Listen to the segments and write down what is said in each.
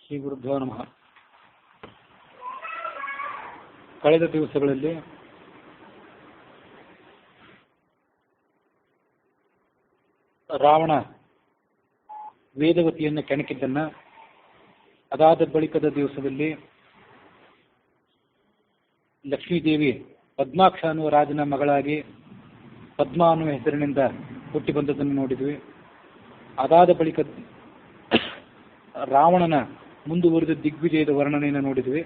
ಶ್ರೀ ಗುರುಭ್ಯೋ ನಮಃ. ಕಳೆದ ದಿವಸಗಳಲ್ಲಿ ರಾವಣ ವೇದವತಿಯನ್ನು ಕೆಣಕಿದ್ದನ್ನ, ಅದಾದ ಬಳಿಕದ ದಿವಸದಲ್ಲಿ ಲಕ್ಷ್ಮೀದೇವಿ ಪದ್ಮಾಕ್ಷ ಅನ್ನುವ ರಾಜನ ಮಗಳಾಗಿ ಪದ್ಮ ಅನ್ನುವ ಹೆಸರಿನಿಂದ ಹುಟ್ಟಿ ಬಂದದ್ದನ್ನು ನೋಡಿದ್ವಿ. ಅದಾದ ಬಳಿಕ ರಾವಣನ ಮುಂದುವರಿದ ದಿಗ್ವಿಜಯದ ವರ್ಣನೆಯನ್ನು ನೋಡಿದ್ವಿ.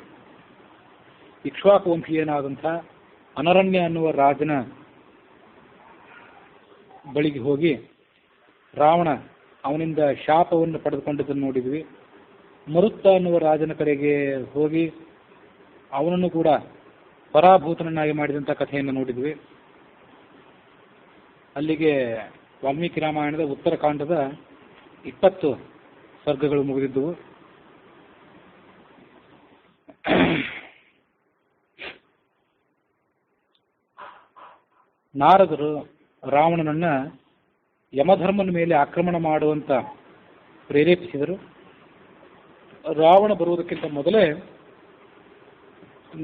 ಇಕ್ಷ್ವಾಕು ವಂಶೀಯನಾದಂಥ ಅನರಣ್ಯ ಅನ್ನುವ ರಾಜನ ಬಳಿಗೆ ಹೋಗಿ ರಾವಣ ಅವನಿಂದ ಶಾಪವನ್ನು ಪಡೆದುಕೊಂಡದ್ದನ್ನು ನೋಡಿದ್ವಿ. ಮರುತ್ತ ಅನ್ನುವ ರಾಜನ ಕಡೆಗೆ ಹೋಗಿ ಅವನನ್ನು ಕೂಡ ಪರಾಭೂತನನ್ನಾಗಿ ಮಾಡಿದಂಥ ಕಥೆಯನ್ನು ನೋಡಿದ್ವಿ. ಅಲ್ಲಿಗೆ ವಾಲ್ಮೀಕಿ ರಾಮಾಯಣದ ಉತ್ತರಕಾಂಡದ 20 ಸರ್ಗಗಳು ಮುಗಿದಿದ್ದವು. ನಾರದರು ರಾವಣನನ್ನ ಯಮಧರ್ಮನ ಮೇಲೆ ಆಕ್ರಮಣ ಮಾಡುವಂತ ಪ್ರೇರೇಪಿಸಿದರು. ರಾವಣ ಬರುವುದಕ್ಕಿಂತ ಮೊದಲೇ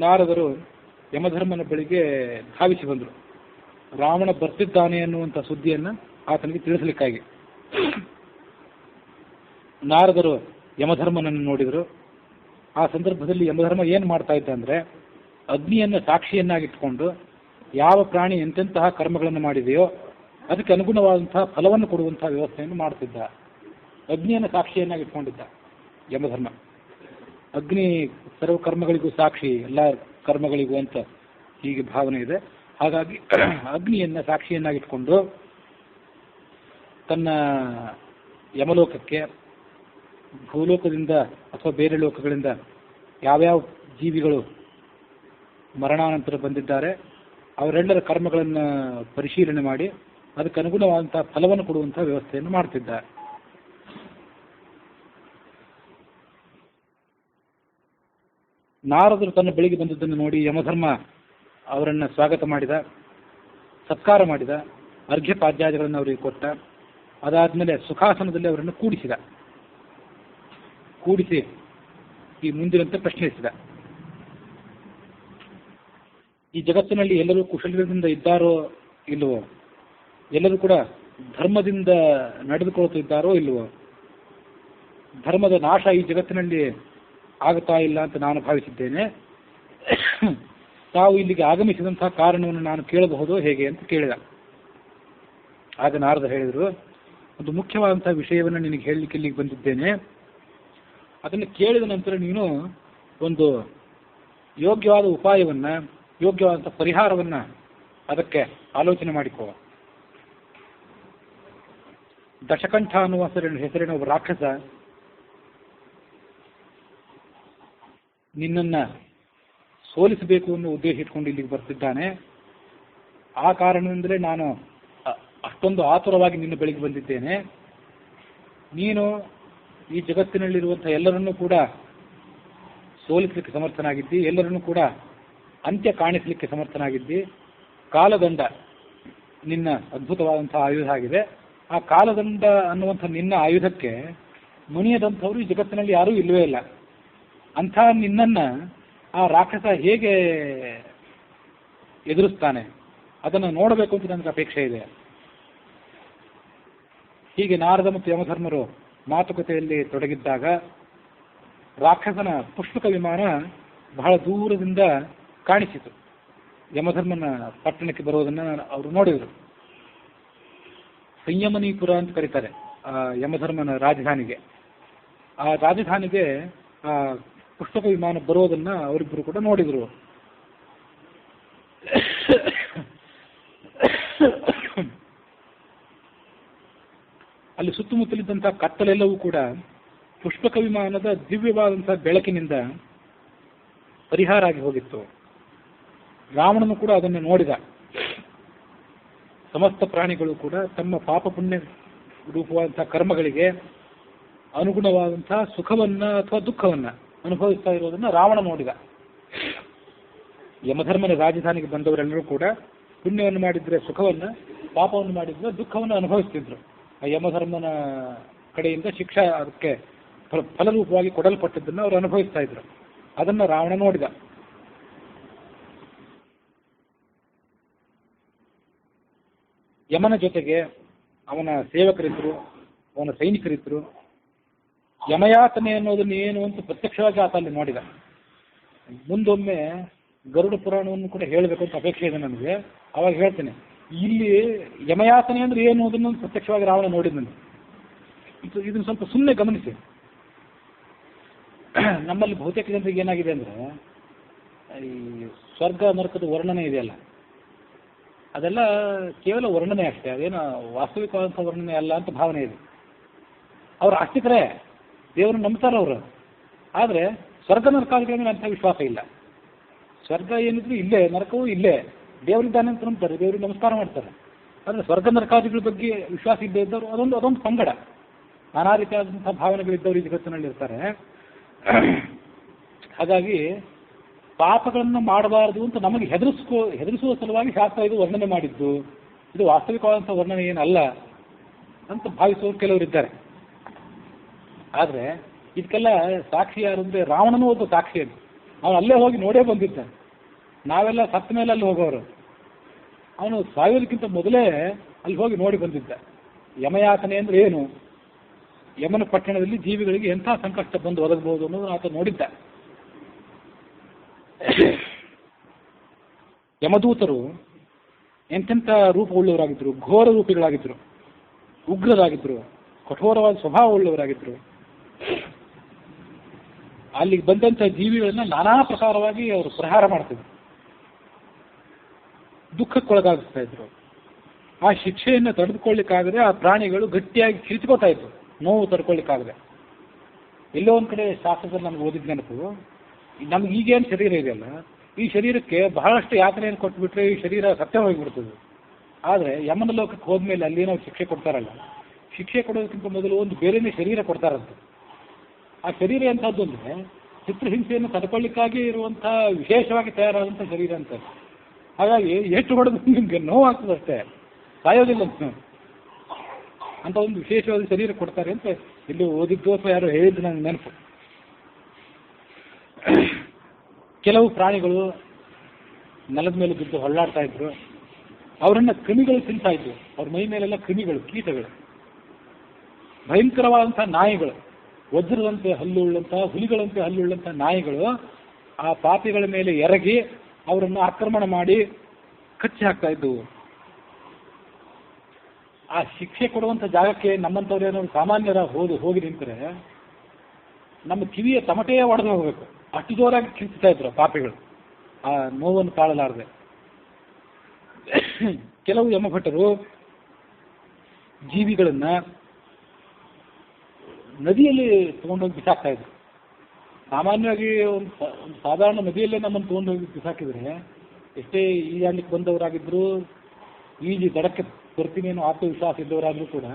ನಾರದರು ಯಮಧರ್ಮನ ಬಳಿಗೆ ಧಾವಿಸಿ ಬಂದರು. ರಾವಣ ಬರ್ತಿದ್ದಾನೆ ಅನ್ನುವಂಥ ಸುದ್ದಿಯನ್ನು ಆತನಿಗೆ ತಿಳಿಸಲಿಕ್ಕಾಗಿ ನಾರದರು ಯಮಧರ್ಮನನ್ನು ನೋಡಿದರು. ಆ ಸಂದರ್ಭದಲ್ಲಿ ಯಮಧರ್ಮ ಏನು ಮಾಡ್ತಾ ಇದ್ದ ಅಂದರೆ, ಅಗ್ನಿಯನ್ನು ಸಾಕ್ಷಿಯನ್ನಾಗಿಟ್ಟುಕೊಂಡು ಯಾವ ಪ್ರಾಣಿ ಎಂತೆಂತಹ ಕರ್ಮಗಳನ್ನು ಮಾಡಿದೆಯೋ ಅದಕ್ಕೆ ಅನುಗುಣವಾದಂತಹ ಫಲವನ್ನು ಕೊಡುವಂತಹ ವ್ಯವಸ್ಥೆಯನ್ನು ಮಾಡ್ತಿದ್ದ. ಅಗ್ನಿಯನ್ನು ಸಾಕ್ಷಿಯನ್ನಾಗಿಟ್ಕೊಂಡಿದ್ದ ಯಮಧರ್ಮ. ಅಗ್ನಿ ಸರ್ವ ಕರ್ಮಗಳಿಗೂ ಸಾಕ್ಷಿ, ಎಲ್ಲ ಕರ್ಮಗಳಿಗೂ ಅಂತ ಹೀಗೆ ಭಾವನೆ ಇದೆ. ಹಾಗಾಗಿ ಅಗ್ನಿಯನ್ನು ಸಾಕ್ಷಿಯನ್ನಾಗಿಟ್ಕೊಂಡು ತನ್ನ ಯಮಲೋಕಕ್ಕೆ ಭೂಲೋಕದಿಂದ ಅಥವಾ ಬೇರೆ ಲೋಕಗಳಿಂದ ಯಾವ್ಯಾವ ಜೀವಿಗಳು ಮರಣಾನಂತರ ಬಂದಿದ್ದಾರೆ ಅವರೆಲ್ಲರ ಕರ್ಮಗಳನ್ನು ಪರಿಶೀಲನೆ ಮಾಡಿ ಅದಕ್ಕೆ ಅನುಗುಣವಾದಂತಹ ಫಲವನ್ನು ಕೊಡುವಂತಹ ವ್ಯವಸ್ಥೆಯನ್ನು ಮಾಡ್ತಿದ್ದ. ನಾರದರು ತನ್ನ ಬಳಿಗೆ ಬಂದದ್ದನ್ನು ನೋಡಿ ಯಮಧರ್ಮ ಅವರನ್ನು ಸ್ವಾಗತ ಮಾಡಿದ, ಸತ್ಕಾರ ಮಾಡಿದ, ಅರ್ಘ್ಯಪಾದ್ಯಾದಿಗಳನ್ನು ಅವರಿಗೆ ಕೊಟ್ಟ. ಅದಾದಮೇಲೆ ಸುಖಾಸನದಲ್ಲಿ ಅವರನ್ನು ಕೂಡಿಸಿ ಈ ಮುಂದಿನಂತೆ ಪ್ರಶ್ನಿಸಿದ. ಈ ಜಗತ್ತಿನಲ್ಲಿ ಎಲ್ಲರೂ ಕುಶಲದಿಂದ ಇದ್ದಾರೋ ಇಲ್ಲವೋ, ಎಲ್ಲರೂ ಕೂಡ ಧರ್ಮದಿಂದ ನಡೆದುಕೊಳ್ಳುತ್ತಿದ್ದಾರೋ ಇಲ್ಲವೋ, ಧರ್ಮದ ನಾಶ ಈ ಜಗತ್ತಿನಲ್ಲಿ ಆಗುತ್ತಾ ಇಲ್ಲ ಅಂತ ನಾನು ಭಾವಿಸಿದ್ದೇನೆ. ತಾವು ಇಲ್ಲಿಗೆ ಆಗಮಿಸಿದಂತಹ ಕಾರಣವನ್ನು ನಾನು ಕೇಳಬಹುದು ಹೇಗೆ ಅಂತ ಕೇಳಿದ. ಆಗ ನಾರದ ಹೇಳಿದರು, ಒಂದು ಮುಖ್ಯವಾದಂತಹ ವಿಷಯವನ್ನು ನಿನಗೆ ಹೇಳಲಿಕ್ಕೆ ಇಲ್ಲಿಗೆ ಬಂದಿದ್ದೇನೆ. ಅದನ್ನು ಕೇಳಿದ ನಂತರ ನೀನು ಒಂದು ಯೋಗ್ಯವಾದ ಉಪಾಯವನ್ನು, ಯೋಗ್ಯವಾದಂಥ ಪರಿಹಾರವನ್ನು ಅದಕ್ಕೆ ಆಲೋಚನೆ ಮಾಡಿಕೋ. ದಶಕಂಠ ಅನ್ನುವ ಹೆಸರಿನ ಒಬ್ಬ ರಾಕ್ಷಸ ನಿನ್ನನ್ನು ಸೋಲಿಸಬೇಕು ಅನ್ನೋ ಉದ್ದೇಶ ಇಟ್ಕೊಂಡು ಇಲ್ಲಿಗೆ ಬರ್ತಿದ್ದಾನೆ. ಆ ಕಾರಣದಿಂದಲೇ ನಾನು ಅಷ್ಟೊಂದು ಆತುರವಾಗಿ ನಿನ್ನ ಬಳಿಗೆ ಬಂದಿದ್ದೇನೆ. ನೀನು ಈ ಜಗತ್ತಿನಲ್ಲಿರುವಂಥ ಎಲ್ಲರನ್ನೂ ಕೂಡ ಸೋಲಿಸಲಿಕ್ಕೆ ಸಮರ್ಥನಾಗಿದ್ದಿ, ಎಲ್ಲರನ್ನೂ ಕೂಡ ಅಂತ್ಯ ಕಾಣಿಸಲಿಕ್ಕೆ ಸಮರ್ಥನಾಗಿದ್ದಿ. ಕಾಲದಂಡ ನಿನ್ನ ಅದ್ಭುತವಾದಂಥ ಆಯುಧ ಆಗಿದೆ. ಆ ಕಾಲದಂಡ ಅನ್ನುವಂಥ ನಿನ್ನ ಆಯುಧಕ್ಕೆ ಮುನಿಯದಂಥವರು ಈ ಜಗತ್ತಿನಲ್ಲಿ ಯಾರೂ ಇಲ್ಲವೇ ಇಲ್ಲ. ಅಂಥ ನಿನ್ನನ್ನು ಆ ರಾಕ್ಷಸ ಹೇಗೆ ಎದುರಿಸ್ತಾನೆ ಅದನ್ನು ನೋಡಬೇಕು ಅಂತ ನನಗೆ ಅಪೇಕ್ಷೆ ಇದೆ. ಹೀಗೆ ನಾರದ ಮತ್ತು ಯಮಧರ್ಮರು ಮಾತುಕತೆಯಲ್ಲಿ ತೊಡಗಿದ್ದಾಗ ರಾಕ್ಷಸನ ಪುಷ್ಪಕ ವಿಮಾನ ಬಹಳ ದೂರದಿಂದ ಕಾಣಿಸಿತು. ಯಮಧರ್ಮನ ಪಟ್ಟಣಕ್ಕೆ ಬರುವುದನ್ನು ಅವರು ನೋಡಿದರು. ಸಂಯಮನೀಪುರ ಅಂತ ಕರೀತಾರೆ ಆ ಯಮಧರ್ಮನ ರಾಜಧಾನಿಗೆ. ಆ ರಾಜಧಾನಿಗೆ ಆ ಪುಷ್ಪಕ ವಿಮಾನ ಬರೋದನ್ನ ಅವರಿಬ್ಬರು ಕೂಡ ನೋಡಿದರು. ಅಲ್ಲಿ ಸುತ್ತಮುತ್ತಲಿದ್ದಂತಹ ಕತ್ತಲೆಲ್ಲವೂ ಕೂಡ ಪುಷ್ಪಕ ವಿಮಾನದ ದಿವ್ಯವಾದಂತಹ ಬೆಳಕಿನಿಂದ ಪರಿಹಾರ ಆಗಿ ಹೋಗಿತ್ತು. ರಾವಣನು ಕೂಡ ಅದನ್ನು ನೋಡಿದ. ಸಮಸ್ತ ಪ್ರಾಣಿಗಳು ಕೂಡ ತಮ್ಮ ಪಾಪ ಪುಣ್ಯ ರೂಪವಾದಂತಹ ಕರ್ಮಗಳಿಗೆ ಅನುಗುಣವಾದಂತಹ ಸುಖವನ್ನ ಅಥವಾ ದುಃಖವನ್ನ ಅನುಭವಿಸ್ತಾ ಇರೋದನ್ನ ರಾವಣ ನೋಡಿದ. ಯಮಧರ್ಮನ ರಾಜಧಾನಿಗೆ ಬಂದವರೆಲ್ಲರೂ ಕೂಡ ಪುಣ್ಯವನ್ನು ಮಾಡಿದ್ರೆ ಸುಖವನ್ನ, ಪಾಪವನ್ನು ಮಾಡಿದ್ರೆ ದುಃಖವನ್ನು ಅನುಭವಿಸ್ತಿದ್ರು. ಆ ಯಮಧರ್ಮನ ಕಡೆಯಿಂದ ಶಿಕ್ಷಾ ಅದಕ್ಕೆ ಫಲರೂಪವಾಗಿ ಕೊಡಲ್ಪಟ್ಟದ್ದನ್ನು ಅವರು ಅನುಭವಿಸ್ತಾ ಇದ್ರು. ಅದನ್ನು ರಾವಣ ನೋಡಿದ. ಯಮನ ಜೊತೆಗೆ ಅವನ ಸೇವಕರಿದ್ದರು, ಅವನ ಸೈನಿಕರಿದ್ದರು. ಯಮಯಾತನೆ ಅನ್ನೋದನ್ನು ಏನು ಅಂತ ಪ್ರತ್ಯಕ್ಷವಾಗಿ ಆತ ಅಲ್ಲಿ ನೋಡಿದ. ಮುಂದೊಮ್ಮೆ ಗರುಡ ಪುರಾಣವನ್ನು ಕೂಡ ಹೇಳಬೇಕು ಅಂತ ಅಪೇಕ್ಷೆ ಇದೆ ನನಗೆ, ಅವಾಗ ಹೇಳ್ತೇನೆ. ಇಲ್ಲಿ ಯಮಯಾತನೆ ಅಂದ್ರೆ ಏನು ಅದನ್ನು ಪ್ರತ್ಯಕ್ಷವಾಗಿ ರಾವಣ ನೋಡಿದ. ಇದನ್ನು ಸ್ವಲ್ಪ ಸುಮ್ಮನೆ ಗಮನಿಸಿ. ನಮ್ಮಲ್ಲಿ ಬಹುತೇಕ ಜನರಿಗೆ ಏನಾಗಿದೆ ಅಂದರೆ, ಈ ಸ್ವರ್ಗ ನರಕದ ವರ್ಣನೆ ಇದೆಯಲ್ಲ, ಅದೆಲ್ಲ ಕೇವಲ ವರ್ಣನೆ ಅಷ್ಟೇ, ಅದೇನು ವಾಸ್ತವಿಕವಾದಂಥ ವರ್ಣನೆ ಅಲ್ಲ ಅಂತ ಭಾವನೆ ಇದೆ. ಅವರು ಆಸ್ತಿಕರೇ, ದೇವರನ್ನು ನಂಬ್ತಾರೆ ಅವರು. ಆದರೆ ಸ್ವರ್ಗ ನರಕಾದಿಗಳ ಮೇಲೆ ಅಂಥ ವಿಶ್ವಾಸ ಇಲ್ಲ. ಸ್ವರ್ಗ ಏನಿದ್ರು ಇಲ್ಲೇ, ನರಕವೂ ಇಲ್ಲೇ, ದೇವರಿದ್ದಾನೆ ಅಂತ ನಂಬ್ತಾರೆ, ದೇವರಿಗೆ ನಮಸ್ಕಾರ ಮಾಡ್ತಾರೆ. ಆದರೆ ಸ್ವರ್ಗ ನರಕಾದಿಗಳ ಬಗ್ಗೆ ವಿಶ್ವಾಸ ಇದ್ದೇ ಇದ್ದವರು ಅದೊಂದು ಪಂಗಡ. ನಾನಾ ರೀತಿಯಾದಂಥ ಭಾವನೆಗಳಿದ್ದವರು ಈ ಜಗತ್ತಿನಲ್ಲಿ ಇರ್ತಾರೆ. ಹಾಗಾಗಿ ಪಾಪಗಳನ್ನು ಮಾಡಬಾರದು ಅಂತ ನಮಗೆ ಹೆದರಿಸುವ ಸಲುವಾಗಿ ಶಾಸ್ತ್ರ ಇದು ವರ್ಣನೆ ಮಾಡಿದ್ದು, ಇದು ವಾಸ್ತವಿಕವಾದಂಥ ವರ್ಣನೆ ಏನಲ್ಲ ಅಂತ ಭಾವಿಸುವ ಕೆಲವರಿದ್ದಾರೆ. ಆದರೆ ಇದಕ್ಕೆಲ್ಲ ಸಾಕ್ಷಿ ಯಾರು ಅಂದರೆ ರಾವಣನೂ ಒಬ್ಬ ಸಾಕ್ಷಿ ಅದು. ಅವನು ಅಲ್ಲೇ ಹೋಗಿ ನೋಡೇ ಬಂದಿದ್ದ. ನಾವೆಲ್ಲ ಸತ್ತ ಮೇಲೆ ಅಲ್ಲಿ ಹೋಗೋರು, ಅವನು ಸಾಯೋದಕ್ಕಿಂತ ಮೊದಲೇ ಅಲ್ಲಿ ಹೋಗಿ ನೋಡಿ ಬಂದಿದ್ದ. ಯಮಯಾತನೆ ಅಂದರೆ ಏನು, ಯಮನ ಪಟ್ಟಣದಲ್ಲಿ ಜೀವಿಗಳಿಗೆ ಎಂಥ ಸಂಕಷ್ಟ ಬಂದು ಒದಗಬಹುದು ಅನ್ನೋದು ಆತ ನೋಡಿದ್ದ. ಯಮದೂತರು ಎಂತೆಂಥ ರೂಪವುಳ್ಳವರಾಗಿದ್ದರು, ಘೋರ ರೂಪಿಗಳಾಗಿದ್ದರು, ಉಗ್ರರಾಗಿದ್ದರು, ಕಠೋರವಾದ ಸ್ವಭಾವವುಳ್ಳವರಾಗಿದ್ದರು. ಅಲ್ಲಿಗೆ ಬಂದಂಥ ಜೀವಿಗಳನ್ನ ನಾನಾ ಪ್ರಕಾರವಾಗಿ ಅವರು ಪ್ರಹಾರ ಮಾಡ್ತಿದ್ರು, ದುಃಖಕ್ಕೊಳಗಾಗಿಸ್ತಾ ಇದ್ರು. ಆ ಶಿಕ್ಷೆಯನ್ನು ತಡೆದುಕೊಳ್ಳಿಕ್ಕಾಗದೆ ಆ ಪ್ರಾಣಿಗಳು ಗಟ್ಟಿಯಾಗಿ ಕಿರಿಚ್ಕೋತಾ ಇದ್ರು, ನೋವು ತಡ್ಕೊಳ್ಳಿಕ್ಕಾಗದೆ. ಎಲ್ಲೋ ಒಂದು ಕಡೆ ಶಾಸ್ತ್ರದಲ್ಲಿ ನಮ್ಗೆ ಓದಿದ ನೆನಪು, ನಮ್ಗೆ ಈಗೇನು ಶರೀರ ಇದೆಯಲ್ಲ, ಈ ಶರೀರಕ್ಕೆ ಬಹಳಷ್ಟು ಯಾತನೆಯನ್ನು ಕೊಟ್ಬಿಟ್ರೆ ಈ ಶರೀರ ಸತ್ಯ ಹೋಗಿಬಿಡ್ತದೆ. ಆದರೆ ಯಮನ ಲೋಕಕ್ಕೆ ಹೋದ್ಮೇಲೆ ಅಲ್ಲಿ ನಾವು ಶಿಕ್ಷೆ ಕೊಡ್ತಾರಲ್ಲ, ಶಿಕ್ಷೆ ಕೊಡೋದಕ್ಕಿಂತ ಮೊದಲು ಒಂದು ಬೇರೆಯೇ ಶರೀರ ಕೊಡ್ತಾರಂತೆ. ಆ ಶರೀರ ಎಂಥದ್ದು ಅಂದರೆ ಚಿತ್ರಹಿಂಸೆಯನ್ನು ತಡ್ಕೊಳ್ಳಿಕ್ಕಾಗಿ ಇರುವಂಥ ವಿಶೇಷವಾಗಿ ತಯಾರಾದಂಥ ಶರೀರ ಅಂತ. ಹಾಗಾಗಿ ಎಷ್ಟು ಹೊಡೆದು ನಿಮಗೆ ನೋವಾಗ್ತದಷ್ಟೇ, ಸಾಯೋದಿಲ್ಲ ಅಂತ ಒಂದು ವಿಶೇಷವಾದ ಶರೀರ ಕೊಡ್ತಾರೆ ಅಂತ ಇಲ್ಲಿ ಓದಿದ್ದು ಅಥವಾ ಯಾರು ಹೇಳಿದ್ದು ನನಗೆ ನೆನಪು. ಕೆಲವು ಪ್ರಾಣಿಗಳು ನೆಲದ ಮೇಲೆ ಬಿದ್ದು ಹೊಳ್ಳಾಡ್ತಾ ಇದ್ರು, ಅವರನ್ನ ಕ್ರಿಮಿಗಳು ತಿಂತಾ ಇದ್ವು. ಅವ್ರ ಮೈ ಮೇಲೆಲ್ಲ ಕ್ರಿಮಿಗಳು, ಕೀಟಗಳು. ಭಯಂಕರವಾದಂಥ ನಾಯಿಗಳು, ವಜ್ರದಂತೆ ಹಲ್ಲುಳ್ಳಂಥ, ಹುಲಿಗಳಂತೆ ಹಲ್ಲುಳ್ಳಂಥ ನಾಯಿಗಳು ಆ ಪಾಪಿಗಳ ಮೇಲೆ ಎರಗಿ ಅವರನ್ನು ಆಕ್ರಮಣ ಮಾಡಿ ಕಚ್ಚಿ ಹಾಕ್ತಾ ಇದ್ದವು. ಆ ಶಿಕ್ಷೆ ಕೊಡುವಂಥ ಜಾಗಕ್ಕೆ ನಮ್ಮಂಥವ್ರೇನಾದ್ರು ಸಾಮಾನ್ಯರ ಹೋಗಿ ನಿಂತರೆ ನಮ್ಮ ಕಿವಿಯ ತಮಟೆಯೇ ಒಡೆದು ಹೋಗಬೇಕು, ಅಷ್ಟು ಜೋರಾಗಿ ಕಿರ್ಚ್ತಾ ಇದ್ರು ಪಾಪಿಗಳು ಆ ನೋವನ್ನು ತಾಳಲಾರದೆ. ಕೆಲವು ಯಮಭಟರು ಜೀವಿಗಳನ್ನ ನದಿಯಲ್ಲಿ ತಗೊಂಡೋಗಿ ಬಿಸಾಕ್ತಾ ಇದ್ರು. ಸಾಮಾನ್ಯವಾಗಿ ಒಂದು ಸಾಧಾರಣ ನದಿಯಲ್ಲೇ ನಮ್ಮನ್ನು ತೊಗೊಂಡೋಗಿ ಬಿಸಾಕಿದ್ರೆ, ಎಷ್ಟೇ ಈಜಾಡ್ಲಿಕ್ಕೆ ಬಂದವರಾಗಿದ್ರು, ಈಜಿ ದಡಕ್ಕೆ ಬರ್ತೀನಿ ಅನ್ನೋ ಆತ್ಮವಿಶ್ವಾಸ ಇದ್ದವರಾದರೂ ಕೂಡ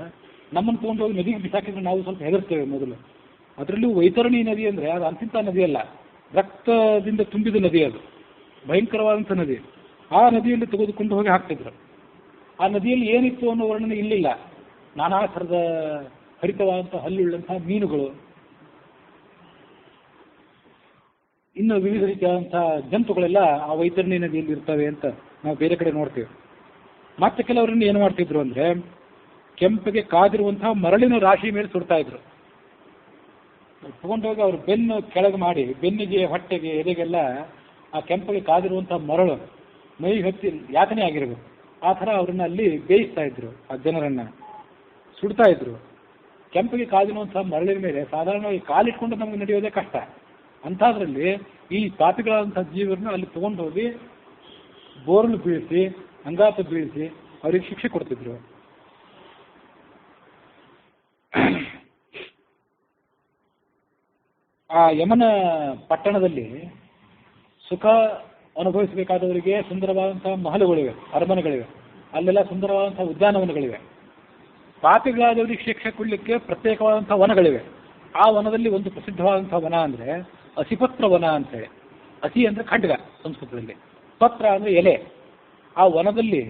ನಮ್ಮನ್ನು ತೊಗೊಂಡೋಗಿ ನದಿಗೆ ಬಿಸಾಕಿದ್ರೆ ನಾವು ಸ್ವಲ್ಪ ಹೆದರ್ತೇವೆ ಮೊದಲು. ಅದರಲ್ಲೂ ವೈತರಣಿ ನದಿ ಅಂದರೆ ಅದು ಅಂತಿಂಥ ನದಿಯಲ್ಲ, ರಕ್ತದಿಂದ ತುಂಬಿದ ನದಿ, ಅದು ಭಯಂಕರವಾದಂಥ ನದಿ. ಆ ನದಿಯಲ್ಲಿ ತೆಗೆದುಕೊಂಡು ಹೋಗಿ ಹಾಕ್ತಿದ್ರು. ಆ ನದಿಯಲ್ಲಿ ಏನಿತ್ತು ಅನ್ನೋ ವರ್ಣನೆ ಇಲ್ಲಿಲ್ಲ. ನಾನಾ ಥರದ ಹರಿತವಾದಂಥ ಹಲ್ಲುಳ್ಳಂಥ ಮೀನುಗಳು, ಇನ್ನು ವಿವಿಧ ರೀತಿಯಾದಂಥ ಜಂತುಗಳೆಲ್ಲ ಆ ವೈತರಣಿ ನದಿಯಲ್ಲಿ ಇರ್ತವೆ ಅಂತ ನಾವು ಬೇರೆ ಕಡೆ ನೋಡ್ತೇವೆ. ಮತ್ತೆ ಕೆಲವರನ್ನು ಏನು ಮಾಡ್ತಿದ್ರು ಅಂದರೆ, ಕೆಂಪಿಗೆ ಕಾದಿರುವಂತಹ ಮರಳಿನ ರಾಶಿ ಮೇಲೆ ಸುಡ್ತಾ ಇದ್ರು. ತಗೊಂಡೋಗಿ ಅವರು ಬೆನ್ನು ಕೆಳಗೆ ಮಾಡಿ, ಬೆನ್ನಿಗೆ, ಹೊಟ್ಟೆಗೆ, ಎದೆಗೆಲ್ಲ ಆ ಕೆಂಪಿಗೆ ಕಾದಿರುವಂಥ ಮರಳು ಮೈ ಹತ್ತಿ ಯಾತನೆ ಆಗಿರಬೇಕು. ಆ ಥರ ಅವ್ರನ್ನ ಅಲ್ಲಿ ಬೇಯಿಸ್ತಾ ಇದ್ರು, ಆ ಜನರನ್ನು ಸುಡ್ತಾ ಇದ್ರು. ಕೆಂಪಿಗೆ ಕಾದಿರುವಂಥ ಮರಳಿನ ಮೇಲೆ ಸಾಧಾರಣವಾಗಿ ಕಾಲಿಟ್ಕೊಂಡು ನಮಗೆ ನಡೆಯೋದೇ ಕಷ್ಟ. ಅಂಥದ್ರಲ್ಲಿ ಈ ಪಾಪಿಗಳಾದಂಥ ಜೀವರನ್ನ ಅಲ್ಲಿ ತಗೊಂಡು ಹೋಗಿ ಬೋರ್ಲು ಬೀಳಿಸಿ, ಅಂಗಾತ ಬೀಳಿಸಿ ಅವ್ರಿಗೆ ಶಿಕ್ಷೆ ಕೊಡ್ತಿದ್ರು. ಆ ಯಮನ ಪಟ್ಟಣದಲ್ಲಿ ಸುಖ ಅನುಭವಿಸಬೇಕಾದವರಿಗೆ ಸುಂದರವಾದಂಥ ಮಹಲುಗಳಿವೆ, ಅರಮನೆಗಳಿವೆ, ಅಲ್ಲೆಲ್ಲ ಸುಂದರವಾದಂಥ ಉದ್ಯಾನವನಗಳಿವೆ. ಪಾಪಿಗಳಾದವರಿಗೆ ಶಿಕ್ಷೆ ಕೊಡಲಿಕ್ಕೆ ಪ್ರತ್ಯೇಕವಾದಂಥ ವನಗಳಿವೆ. ಆ ವನದಲ್ಲಿ ಒಂದು ಪ್ರಸಿದ್ಧವಾದಂಥ ವನ ಅಂದರೆ ಅಸಿಪತ್ರ ವನ ಅಂತೇಳಿ. ಅಸಿ ಅಂದರೆ ಖಡ್ಗ ಸಂಸ್ಕೃತದಲ್ಲಿ, ಪತ್ರ ಅಂದರೆ ಎಲೆ. ಆ ವನದಲ್ಲಿ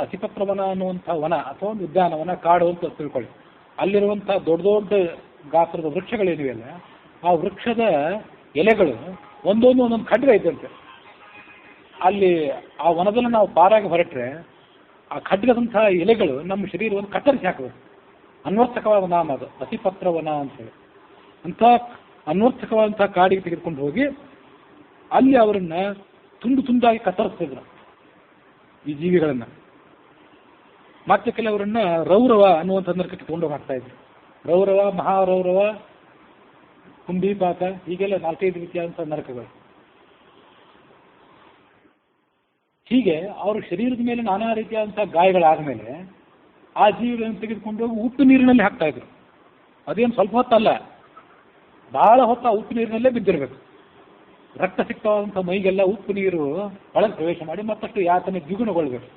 ಅಸಿಪತ್ರ ವನ ಅನ್ನುವಂಥ ವನ ಅಥವಾ ಒಂದು ಉದ್ಯಾನವನ, ಕಾಡು ಅಂತ ತಿಳ್ಕೊಳ್ಳಿ. ಅಲ್ಲಿರುವಂಥ ದೊಡ್ಡ ದೊಡ್ಡ ಗಾತ್ರದ ವೃಕ್ಷಗಳೇನಿವೆಯಲ್ಲ, ಆ ವೃಕ್ಷದ ಎಲೆಗಳು ಒಂದೊಂದು ಖಡ್ಗ ಇದ್ದಂತೆ. ಅಲ್ಲಿ ಆ ವನದಲ್ಲಿ ನಾವು ಪಾರಾಗಿ ಹೊರಟ್ರೆ ಆ ಖಡ್ಗದಂತಹ ಎಲೆಗಳು ನಮ್ಮ ಶರೀರವನ್ನು ಕತ್ತರಿಸಿ ಹಾಕಬೇಕು. ಅನ್ವರ್ಥಕವಾದ ನಾಮ ಅದು, ಅತಿಪತ್ರವನ ಅಂತೇಳಿ. ಅಂಥ ಅನ್ವರ್ಥಕವಾದಂತಹ ಕಾಡಿಗೆ ತೆಗೆದುಕೊಂಡು ಹೋಗಿ ಅಲ್ಲಿ ಅವರನ್ನ ತುಂಡು ತುಂಡಾಗಿ ಕತ್ತರಿಸ್ತಿದ್ರು ಈ ಜೀವಿಗಳನ್ನ. ಮತ್ತೆ ಕೆಲವರನ್ನ ರೌರವ ಅನ್ನುವಂಥ ನರಕಕ್ಕೆ ತಗೊಂಡೋಗಿ ಹಾಕ್ತಾ ಇದ್ರು. ರೌರವ, ಮಹಾರೌರವ, ಕುಂಭೀಪಾತ, ಹೀಗೆಲ್ಲ 4-5 ರೀತಿಯಾದಂಥ ನರಕಗಳು. ಹೀಗೆ ಅವ್ರ ಶರೀರದ ಮೇಲೆ ನಾನಾ ರೀತಿಯಾದಂಥ ಗಾಯಗಳಾದ ಮೇಲೆ ಆ ಜೀವಿಗಳನ್ನು ತೆಗೆದುಕೊಂಡು ಹೋಗಿ ಉಪ್ಪು ನೀರಿನಲ್ಲಿ ಹಾಕ್ತಾ ಇದ್ರು. ಅದೇನು ಸ್ವಲ್ಪ ಹೊತ್ತಲ್ಲ, ಬಹಳ ಹೊತ್ತು ಆ ಉಪ್ಪು ನೀರಿನಲ್ಲೇ ಬಿದ್ದಿರಬೇಕು. ರಕ್ತ ಸಿಕ್ತವಾದಂಥ ಮೈಗೆಲ್ಲ ಉಪ್ಪು ನೀರು ಒಳಗೆ ಪ್ರವೇಶ ಮಾಡಿ ಮತ್ತಷ್ಟು ಯಾತನೆ ದ್ವಿಗುಣಗೊಳ್ಬೇಕು.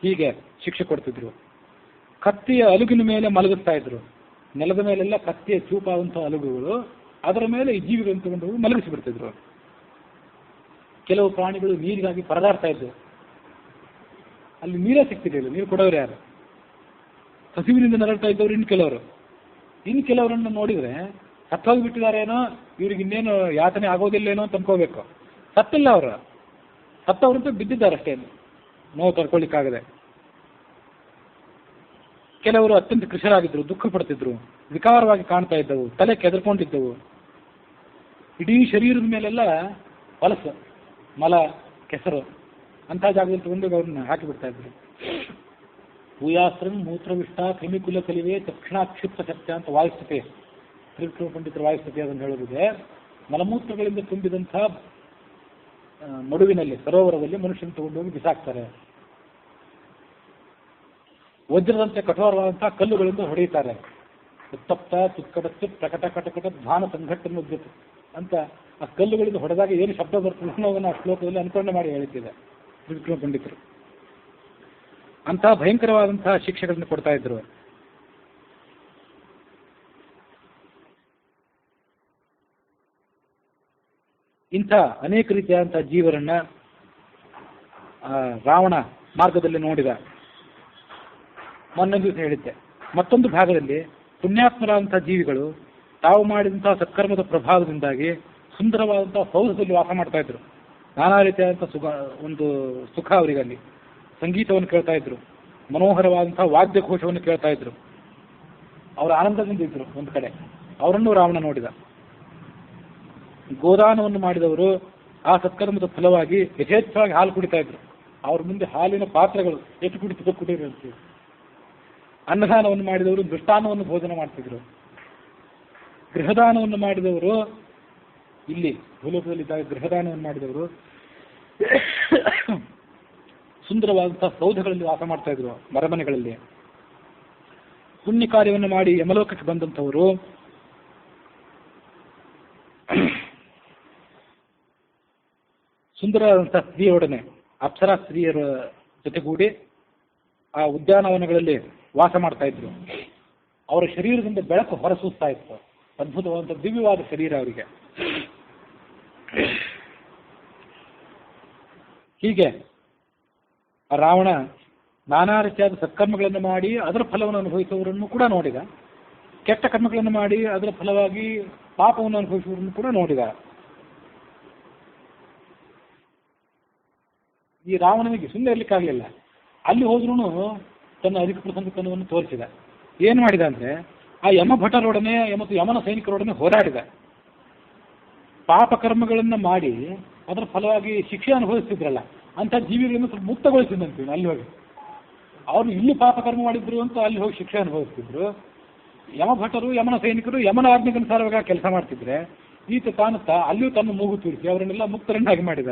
ಹೀಗೆ ಶಿಕ್ಷೆ ಕೊಡ್ತಿದ್ರು. ಕತ್ತಿಯ ಅಲುಗಿನ ಮೇಲೆ ಮಲಗಿಸ್ತಾ ಇದ್ರು. ನೆಲದ ಮೇಲೆಲ್ಲ ಕತ್ತಿಯ ಚೂಪಾದಂಥ ಅಲುಗುಗಳು, ಅದರ ಮೇಲೆ ಈ ಜೀವಿಗಳನ್ನು ತಗೊಂಡು ಹೋಗಿ ಮಲಗಿಸಿಬಿಡ್ತಿದ್ರು. ಕೆಲವು ಪ್ರಾಣಿಗಳು ನೀರಿಗಾಗಿ ಪರದಾಡ್ತಾ ಇದ್ವು. ಅಲ್ಲಿ ನೀರೇ ಸಿಗ್ತಿರಲಿಲ್ಲ, ನೀರು ಕೊಡೋರು ಯಾರು? ಹಸಿವಿನಿಂದ ನರಳ್ತಾ ಇದ್ದವರು ಇನ್ನು ಕೆಲವರನ್ನು ನೋಡಿದರೆ ಸತ್ತೋಗಿ ಬಿಟ್ಟಿದಾರೇನೋ, ಇವ್ರಿಗೆ ಇನ್ನೇನು ಯಾತನೆ ಆಗೋದಿಲ್ಲೇನೋ ಅಂತ ಅನ್ಕೋಬೇಕು. ಸತ್ತಿಲ್ಲ ಅವರು, ಸತ್ತವರಂತೂ ಬಿದ್ದಿದ್ದಾರೆ ಅಷ್ಟೇ, ನೋವು ತಡ್ಕೊಳ್ಳಿಕ್ಕಾಗದೆ. ಕೆಲವರು ಅತ್ಯಂತ ಕೃಷರಾಗಿದ್ದರು, ದುಃಖ ಪಡ್ತಿದ್ರು, ವಿಕಾರವಾಗಿ ಕಾಣ್ತಾ ಇದ್ದವು, ತಲೆ ಕೆದರ್ಕೊಂಡಿದ್ದವು. ಇಡೀ ಶರೀರದ ಮೇಲೆಲ್ಲ ಹೊಲಸು, ಮಲ, ಕೆಸರು, ಅಂಥ ಜಾಗದಲ್ಲಿ ತಗೊಂಡು ಅವ್ರನ್ನ ಹಾಕಿಬಿಡ್ತಾ ಇದ್ರು. ಭೂಯಾಸ್ತ್ರಂ ಮೂತ್ರವಿಷ್ಟ ಕ್ರಿಮಿಕುಲ ಕಲಿವೆ ತಕ್ಷಣಾಕ್ಷಿಪ್ತ ಸತ್ಯ ಅಂತ ವಾಯುಸ್ಥಿತಿ, ತ್ರಿವಿಕ್ರಮ ಪಂಡಿತರ ವಾಯುಸ್ಥಿತಿ ಅದನ್ನು ಹೇಳೋದಿದೆ. ಮಲಮೂತ್ರಗಳಿಂದ ತುಂಬಿದಂಥ ಮಡುವಿನಲ್ಲಿ, ಸರೋವರದಲ್ಲಿ ಮನುಷ್ಯನ ತಗೊಂಡೋಗಿ ಬಿಸಾಕ್ತಾರೆ. ವಜ್ರದಂತೆ ಕಠೋರವಾದಂತಹ ಕಲ್ಲುಗಳಿಂದ ಹೊಡೆಯುತ್ತಾರೆ. ಉತ್ತಪ್ತ ತುಕ್ಕಡತ್ತು ಪ್ರಕಟ ಕಟಕಟ ಧ್ವಾನ ಸಂಘಟನೆ ಅಂತ ಆ ಕಲ್ಲುಗಳಿಂದ ಹೊಡೆದಾಗ ಏನು ಶಬ್ದ ಬರ್ತದೆ ಅನ್ನೋದನ್ನು ಆ ಶ್ಲೋಕದಲ್ಲಿ ಅನುಕರಣೆ ಮಾಡಿ ಹೇಳುತ್ತಿದೆ ತ್ರಿವಿಕ್ರಮ ಪಂಡಿತರು. ಅಂತಹ ಭಯಂಕರವಾದಂತಹ ಶಿಕ್ಷೆಗಳನ್ನು ಕೊಡ್ತಾ ಇದ್ರು. ಇಂಥ ಅನೇಕ ರೀತಿಯಾದಂತಹ ಜೀವರನ್ನ ರಾವಣ ಮಾರ್ಗದಲ್ಲಿ ನೋಡಿದ. ಮೊನ್ನೆ ದಿವಸ ಹೇಳಿದ್ದೆ, ಮತ್ತೊಂದು ಭಾಗದಲ್ಲಿ ಪುಣ್ಯಾತ್ಮರಾದಂತಹ ಜೀವಿಗಳು ತಾವು ಮಾಡಿದಂತಹ ಸತ್ಕರ್ಮದ ಪ್ರಭಾವದಿಂದಾಗಿ ಸುಂದರವಾದಂತಹ ಸೌಧದಲ್ಲಿ ವಾಸ ಮಾಡ್ತಾ ಇದ್ರು. ನಾನಾ ರೀತಿಯಾದಂತಹ ಒಂದು ಸುಖ ಅವರಿಗಲ್ಲಿ. ಸಂಗೀತವನ್ನು ಕೇಳ್ತಾ ಇದ್ರು, ಮನೋಹರವಾದಂತಹ ವಾದ್ಯಘೋಷವನ್ನು ಕೇಳ್ತಾ ಇದ್ರು, ಅವರ ಆನಂದದಿಂದ ಇದ್ರು. ಒಂದು ಕಡೆ ಅವರನ್ನು ರಾವಣ ನೋಡಿದ. ಗೋದಾನವನ್ನು ಮಾಡಿದವರು ಆ ಸತ್ಕರ್ಮದ ಫಲವಾಗಿ ಯಥೇಚ್ಛವಾಗಿ ಹಾಲು ಕುಡಿತಾ ಇದ್ರು. ಅವ್ರ ಮುಂದೆ ಹಾಲಿನ ಪಾತ್ರೆಗಳು ಎಷ್ಟು ಕುಡಿತಿದ್ರು. ಅನ್ನದಾನವನ್ನು ಮಾಡಿದವರು ದೃಷ್ಟಾನ್ನವನ್ನು ಭೋಜನ ಮಾಡ್ತಿದ್ರು. ಗೃಹದಾನವನ್ನು ಮಾಡಿದವರು, ಇಲ್ಲಿ ಭೂಲೋಕದಲ್ಲಿದ್ದಾಗ ಗೃಹದಾನವನ್ನು ಮಾಡಿದವರು ಸುಂದರವಾದಂತಹ ಸೌಧಗಳಲ್ಲಿ ವಾಸ ಮಾಡ್ತಾ ಇದ್ರು, ಮರಮನೆಗಳಲ್ಲಿ. ಪುಣ್ಯ ಕಾರ್ಯವನ್ನು ಮಾಡಿ ಯಮಲೋಕಕ್ಕೆ ಬಂದಂಥವರು ಸುಂದರವಾದಂತಹ ಸ್ತ್ರೀಯೊಡನೆ, ಅಪ್ಸರಾ ಸ್ತ್ರೀಯರ ಜೊತೆಗೂಡಿ ಆ ಉದ್ಯಾನವನಗಳಲ್ಲಿ ವಾಸ ಮಾಡ್ತಾ ಇದ್ರು. ಅವರ ಶರೀರದಿಂದ ಬೆಳಕು ಹೊರಸೂಸ್ತಾ ಇತ್ತು. ಅದ್ಭುತವಾದಂಥ ದಿವ್ಯವಾದ ಶರೀರ ಅವರಿಗೆ. ಹೀಗೆ ರಾವಣ ನಾನಾ ರೀತಿಯಾದ ಸತ್ಕರ್ಮಗಳನ್ನು ಮಾಡಿ ಅದರ ಫಲವನ್ನು ಅನುಭವಿಸುವವರನ್ನು ಕೂಡ ನೋಡಿದ. ಕೆಟ್ಟ ಕರ್ಮಗಳನ್ನು ಮಾಡಿ ಅದರ ಫಲವಾಗಿ ಪಾಪವನ್ನು ಅನುಭವಿಸುವವರನ್ನು ಕೂಡ ನೋಡಿದ. ಈ ರಾವಣನಿಗೆ ಸುಮ್ಮನೆ ಇರ್ಲಿಕ್ಕಾಗಲಿಲ್ಲ. ಅಲ್ಲಿ ಹೋದ್ರೂ ತನ್ನ ಅಧಿಕ ಪ್ರಸಂಗತನವನ್ನು ತೋರಿಸಿದ. ಏನು ಮಾಡಿದ ಅಂದರೆ, ಆ ಯಮ ಭಟರೊಡನೆ ಮತ್ತು ಯಮನ ಸೈನಿಕರೊಡನೆ ಹೋರಾಡಿದ. ಪಾಪ ಕರ್ಮಗಳನ್ನು ಮಾಡಿ ಅದರ ಫಲವಾಗಿ ಶಿಕ್ಷೆ ಅನುಭವಿಸ್ತಿದ್ರಲ್ಲ ಅಂಥ ಜೀವಿಗಳನ್ನು ಸ್ವಲ್ಪ ಮುಕ್ತಗೊಳಿಸಿದಂತೀವಿ. ಅಲ್ಲಿ ಹೋಗಿ ಅವರು ಇಲ್ಲಿ ಪಾಪ ಕರ್ಮ ಮಾಡಿದ್ರು ಅಂತ ಅಲ್ಲಿ ಹೋಗಿ ಶಿಕ್ಷೆ ಅನುಭವಿಸ್ತಿದ್ರು. ಯಮ ಭಟರು, ಯಮನ ಸೈನಿಕರು ಯಮನ ಆಜ್ಞೆಗನುಸಾರವಾಗಿ ಕೆಲಸ ಮಾಡ್ತಿದ್ರೆ ಈತ ಕಾಣುತ್ತಾ ಅಲ್ಲಿಯೂ ತನ್ನ ಮೂಗು ತೂರಿಸಿ ಅವರನ್ನೆಲ್ಲ ಮುಕ್ತರನ್ನಾಗಿ ಮಾಡಿದ.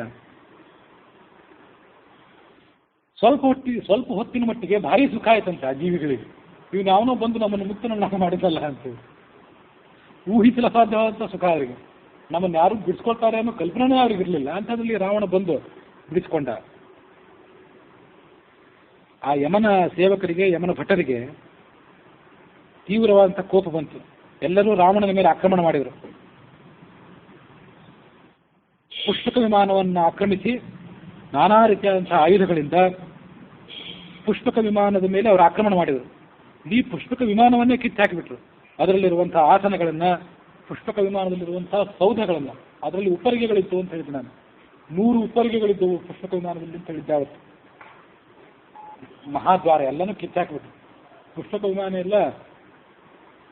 ಸ್ವಲ್ಪ ಹೊತ್ತಿನ ಮಟ್ಟಿಗೆ ಭಾರಿ ಸುಖ ಆಯ್ತಂತೆ ಆ ಜೀವಿಗಳಿಗೆ. ಇವನು ಅವನೋ ಬಂದು ನಮ್ಮನ್ನು ಮುಕ್ತನನ್ನಾಗಿ ಮಾಡಿದಲ್ಲ ಅಂತ ಊಹಿಸಲು ಅಸಾಧ್ಯವಾದಂಥ ಸುಖ ಅವರಿಗೆ. ನಮ್ಮನ್ನು ಯಾರು ಬಿಡಿಸ್ಕೊಳ್ತಾರೆ ಅನ್ನೋ ಕಲ್ಪನೆ ಅವ್ರಿಗೆ ಇರಲಿಲ್ಲ. ಅಂಥದ್ರಲ್ಲಿ ರಾವಣ ಬಂದು ಬಿಡಿಸ್ಕೊಂಡ. ಆ ಯಮನ ಸೇವಕರಿಗೆ, ಯಮನ ಭಟರಿಗೆ ತೀವ್ರವಾದಂಥ ಕೋಪ ಬಂತು. ಎಲ್ಲರೂ ರಾವಣನ ಮೇಲೆ ಆಕ್ರಮಣ ಮಾಡಿದರು. ಪುಷ್ಪಕ ವಿಮಾನವನ್ನು ಆಕ್ರಮಿಸಿ ನಾನಾ ರೀತಿಯಾದಂತಹ ಆಯುಧಗಳಿಂದ ಪುಷ್ಪಕ ವಿಮಾನದ ಮೇಲೆ ಅವರು ಆಕ್ರಮಣ ಮಾಡಿದರು. ಇಡೀ ಪುಷ್ಪಕ ವಿಮಾನವನ್ನೇ ಕಿತ್ತು ಹಾಕಿಬಿಟ್ರು. ಅದರಲ್ಲಿರುವಂತಹ ಆಸನಗಳನ್ನು, ಪುಷ್ಪಕ ವಿಮಾನದಲ್ಲಿರುವಂತಹ ಸೌಧಗಳನ್ನು, ಅದರಲ್ಲಿ ಉಪ್ಪರಿಗೆಗಳಿತ್ತು ಅಂತ ಹೇಳಿದ್ದೆ ನಾನು. 100 ಉಪ್ಪರಿಗೆಗಳಿದ್ದವು ಪುಷ್ಪಕ ವಿಮಾನದಲ್ಲಿ ಅಂತ ಹೇಳಿದ್ದೆ ಅವತ್ತು. ಮಹಾದ್ವಾರ ಎಲ್ಲನೂ ಕಿತ್ತಾಕ್ಬಿಟ್ಟು ಪುಷ್ಪಕ ವಿಮಾನ ಎಲ್ಲ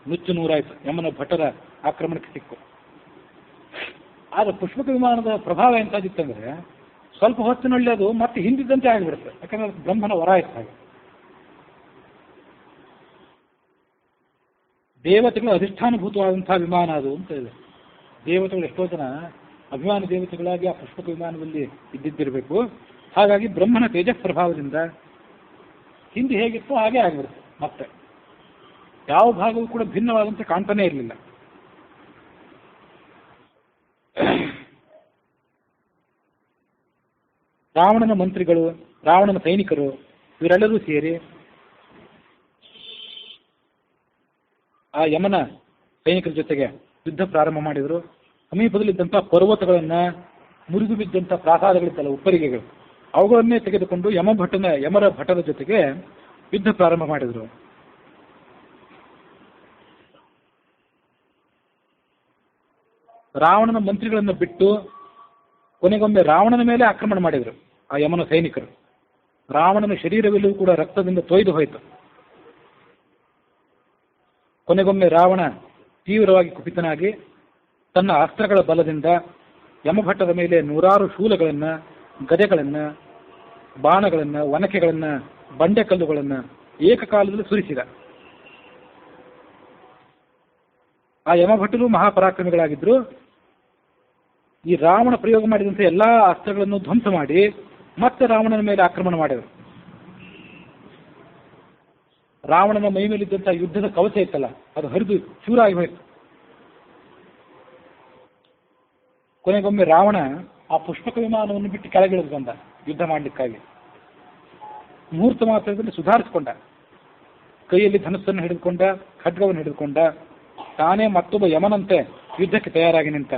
ನುಚ್ಚು ನೂರಾಯಿತು, ಯಮನ ಭಟರ ಆಕ್ರಮಣಕ್ಕೆ ಸಿಕ್ಕು. ಆದರೆ ಪುಷ್ಪಕ ವಿಮಾನದ ಪ್ರಭಾವ ಎಂತಾದಿತ್ತಂದ್ರೆ ಸ್ವಲ್ಪ ಹೊತ್ತಿನಲ್ಲಿ ಅದು ಮತ್ತೆ ಹಿಂದಿದ್ದಂತೆ ಆಗಿಬಿಡುತ್ತೆ. ಯಾಕಂದ್ರೆ ಅದಕ್ಕೆ ಬ್ರಹ್ಮನ ವರ ಇತ್ತು. ಹಾಗೆ ದೇವತೆಗಳು ಅಧಿಷ್ಠಾನಭೂತವಾದಂತಹ ವಿಮಾನ ಅದು ಅಂತ ಇದೆ. ದೇವತೆಗಳು ಎಷ್ಟೋ ಜನ ಅಭಿಮಾನಿ ದೇವತೆಗಳಾಗಿ ಆ ಪುಷ್ಪಕ ವಿಮಾನದಲ್ಲಿ ಇದ್ದಿದ್ದಿರಬೇಕು. ಹಾಗಾಗಿ ಬ್ರಹ್ಮನ ತೇಜಸ್ ಪ್ರಭಾವದಿಂದ ಹಿಂದೆ ಹೇಗಿತ್ತು ಹಾಗೆ ಆಗಿಬಿಡುತ್ತೆ. ಮತ್ತೆ ಯಾವ ಭಾಗವೂ ಕೂಡ ಭಿನ್ನವಾದಂತೆ ಕಾಣ್ತಾನೆ ಇರಲಿಲ್ಲ. ರಾವಣನ ಮಂತ್ರಿಗಳು, ರಾವಣನ ಸೈನಿಕರು ಇವರೆಲ್ಲರೂ ಸೇರಿ ಆ ಯಮನ ಸೈನಿಕರ ಜೊತೆಗೆ ಯುದ್ಧ ಪ್ರಾರಂಭ ಮಾಡಿದರು. ಸಮೀಪದಲ್ಲಿದ್ದಂಥ ಪರ್ವತಗಳನ್ನು, ಮುರಿದು ಬಿದ್ದಂಥ ಪ್ರಾಸಾದಗಳಿದ್ದಲ್ಲ ಉಪ್ಪರಿಗೆಗಳು, ಅವುಗಳನ್ನೇ ತೆಗೆದುಕೊಂಡು ಯಮರ ಭಟದ ಜೊತೆಗೆ ಯುದ್ಧ ಪ್ರಾರಂಭ ಮಾಡಿದರು. ರಾವಣನ ಮಂತ್ರಿಗಳನ್ನು ಬಿಟ್ಟು ಕೊನೆಗೊಮ್ಮೆ ರಾವಣನ ಮೇಲೆ ಆಕ್ರಮಣ ಮಾಡಿದರು ಆ ಯಮನ ಸೈನಿಕರು. ರಾವಣನ ಶರೀರವೆಲ್ಲವೂ ಕೂಡ ರಕ್ತದಿಂದ ತೊಯ್ದು ಹೋಯಿತು. ಕೊನೆಗೊಮ್ಮೆ ರಾವಣ ತೀವ್ರವಾಗಿ ಕುಪಿತನಾಗಿ ತನ್ನ ಅಸ್ತ್ರಗಳ ಬಲದಿಂದ ಯಮಭಟ್ಟದ ಮೇಲೆ 100 ಶೂಲಗಳನ್ನು, ಗದೆಗಳನ್ನು, ಬಾಣಗಳನ್ನು, ಒನಕೆಗಳನ್ನು, ಬಂಡೆಕಲ್ಲುಗಳನ್ನು ಏಕಕಾಲದಲ್ಲಿ ಸುರಿಸಿದ. ಆ ಯಮಭಟ್ಟರು ಮಹಾಪರಾಕ್ರಮಿಗಳಾಗಿದ್ದರು. ಈ ರಾವಣ ಪ್ರಯೋಗ ಮಾಡಿದಂಥ ಎಲ್ಲ ಅಸ್ತ್ರಗಳನ್ನು ಧ್ವಂಸ ಮಾಡಿ ಮತ್ತೆ ರಾವಣನ ಮೇಲೆ ಆಕ್ರಮಣ ಮಾಡಿದರು. ರಾವಣನ ಮೈ ಮೇಲಿದ್ದಂಥ ಯುದ್ಧದ ಕವಚ ಇತ್ತಲ್ಲ, ಅದು ಹರಿದು ಚೂರಾಗಿ ಹೋಯಿತು. ಕೊನೆಗೊಮ್ಮೆ ರಾವಣ ಆ ಪುಷ್ಪಕ ವಿಮಾನವನ್ನು ಬಿಟ್ಟು ಕೆಳಗಿಳಿದು ಬಂದ ಯುದ್ಧ ಮಾಡಲಿಕ್ಕಾಗಿ. ಮುಹೂರ್ತ ಮಾತ್ರದಲ್ಲಿ ಸುಧಾರಿಸಿಕೊಂಡ, ಕೈಯಲ್ಲಿ ಧನಸ್ಸನ್ನು ಹಿಡಿದುಕೊಂಡ, ಖಡ್ಗವನ್ನು ಹಿಡಿದುಕೊಂಡ, ತಾನೇ ಮತ್ತೊಬ್ಬ ಯಮನಂತೆ ಯುದ್ಧಕ್ಕೆ ತಯಾರಾಗಿ ನಿಂತ.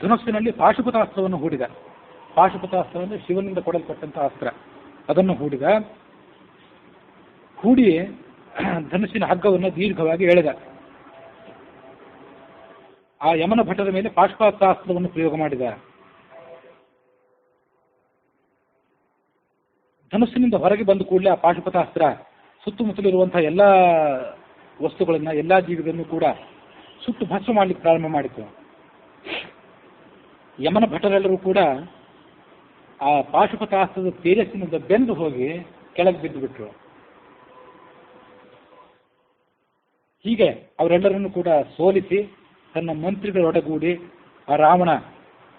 ಧನುಸ್ಸಿನಲ್ಲಿ ಪಾಶುಪತಾಸ್ತ್ರವನ್ನು ಹೂಡಿದ. ಪಾಶುಪತಾಸ್ತ್ರ ಅಂದರೆ ಶಿವನಿಂದ ಕೊಡಲ್ಪಟ್ಟಂತಹ ಅಸ್ತ್ರ. ಅದನ್ನು ಹೂಡಿ ಧನುಸ್ಸಿನ ಹಗ್ಗವನ್ನು ದೀರ್ಘವಾಗಿ ಎಳೆದ. ಆ ಯಮನ ಭಟದ ಮೇಲೆ ಪಾಶುಪತಾಸ್ತ್ರವನ್ನು ಪ್ರಯೋಗ ಮಾಡಿದ. ಧನುಸ್ಸಿನಿಂದ ಹೊರಗೆ ಬಂದ ಕೂಡಲೇ ಆ ಪಾಶುಪತಾಸ್ತ್ರ ಸುತ್ತಮುತ್ತಲಿರುವಂತಹ ಎಲ್ಲ ವಸ್ತುಗಳನ್ನು, ಎಲ್ಲ ಜೀವಿಗಳನ್ನು ಕೂಡ ಸುಟ್ಟು ಭಸ್ಮ ಮಾಡಲಿಕ್ಕೆ ಪ್ರಾರಂಭ ಮಾಡಿತು. ಯಮನ ಭಟರೆಲ್ಲರೂ ಕೂಡ ಆ ಪಾಶುಪತಾಸ್ತ್ರದ ತೇಜಸ್ಸಿನಿಂದ ಬೆಂದು ಹೋಗಿ ಕೆಳಗೆ ಬಿದ್ದು ಬಿಟ್ರು. ಹೀಗೆ ಅವರೆಲ್ಲರನ್ನು ಕೂಡ ಸೋಲಿಸಿ ತನ್ನ ಮಂತ್ರಿಗಳೊಡಗೂಡಿ ಆ ರಾವಣ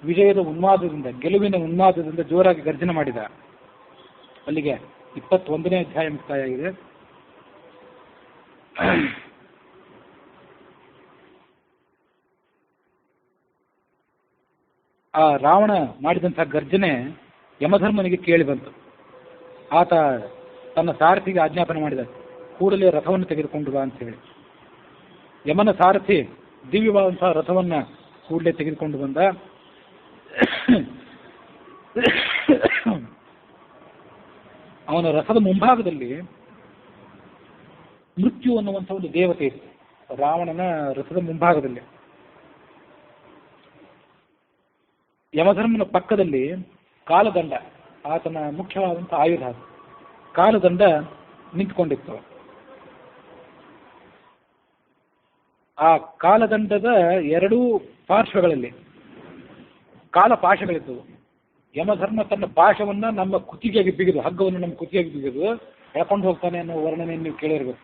ವಿಜಯದ ಉನ್ಮಾದದಿಂದ, ಗೆಲುವಿನ ಉನ್ಮಾದದಿಂದ ಜೋರಾಗಿ ಗರ್ಜನೆ ಮಾಡಿದ. ಅಲ್ಲಿಗೆ 21ನೇ ಅಧ್ಯಾಯ ಮುಕ್ತಾಯ ಆಗಿದೆ. ಆ ರಾವಣ ಮಾಡಿದಂತಹ ಗರ್ಜನೆ ಯಮಧರ್ಮನಿಗೆ ಕೇಳಿ ಬಂತು. ಆತ ತನ್ನ ಸಾರಥಿಗೆ ಆಜ್ಞಾಪನೆ ಮಾಡಿದ, ಕೂಡಲೇ ರಥವನ್ನು ತೆಗೆದುಕೊಂಡು ಬಾ ಅಂತ ಹೇಳಿ. ಯಮನ ಸಾರಥಿ ದಿವ್ಯವಾದಂತಹ ರಥವನ್ನ ಕೂಡಲೇ ತೆಗೆದುಕೊಂಡು ಬಂದ. ಅವನ ರಥದ ಮುಂಭಾಗದಲ್ಲಿ ಮೃತ್ಯು ಅನ್ನುವಂಥ ಒಂದು ದೇವತೆ ಇತ್ತು. ರಾವಣನ ರಥದ ಮುಂಭಾಗದಲ್ಲಿ ಯಮಧರ್ಮನ ಪಕ್ಕದಲ್ಲಿ ಕಾಲದಂಡ, ಆತನ ಮುಖ್ಯವಾದಂಥ ಆಯುಧ ಕಾಲದಂಡ ನಿಂತ್ಕೊಂಡಿತ್ತು. ಆ ಕಾಲದಂಡದ 2 ಪಾರ್ಶ್ವಗಳಲ್ಲಿ ಕಾಲಪಾಶಗಳಿದ್ದವು. ಯಮಧರ್ಮ ತನ್ನ ಪಾಶವನ್ನ ನಮ್ಮ ಕುತ್ತಿಗೆಗೆ ಬಿಗಿದು, ಹಗ್ಗವನ್ನು ನಮ್ಮ ಕುತ್ತಿಗೆಗೆ ಬಿಗಿದು ಎಳ್ಕೊಂಡು ಹೋಗ್ತಾನೆ ಅನ್ನೋ ವರ್ಣನೆಯನ್ನು ನೀವು ಕೇಳಿರ್ಬೇಕು.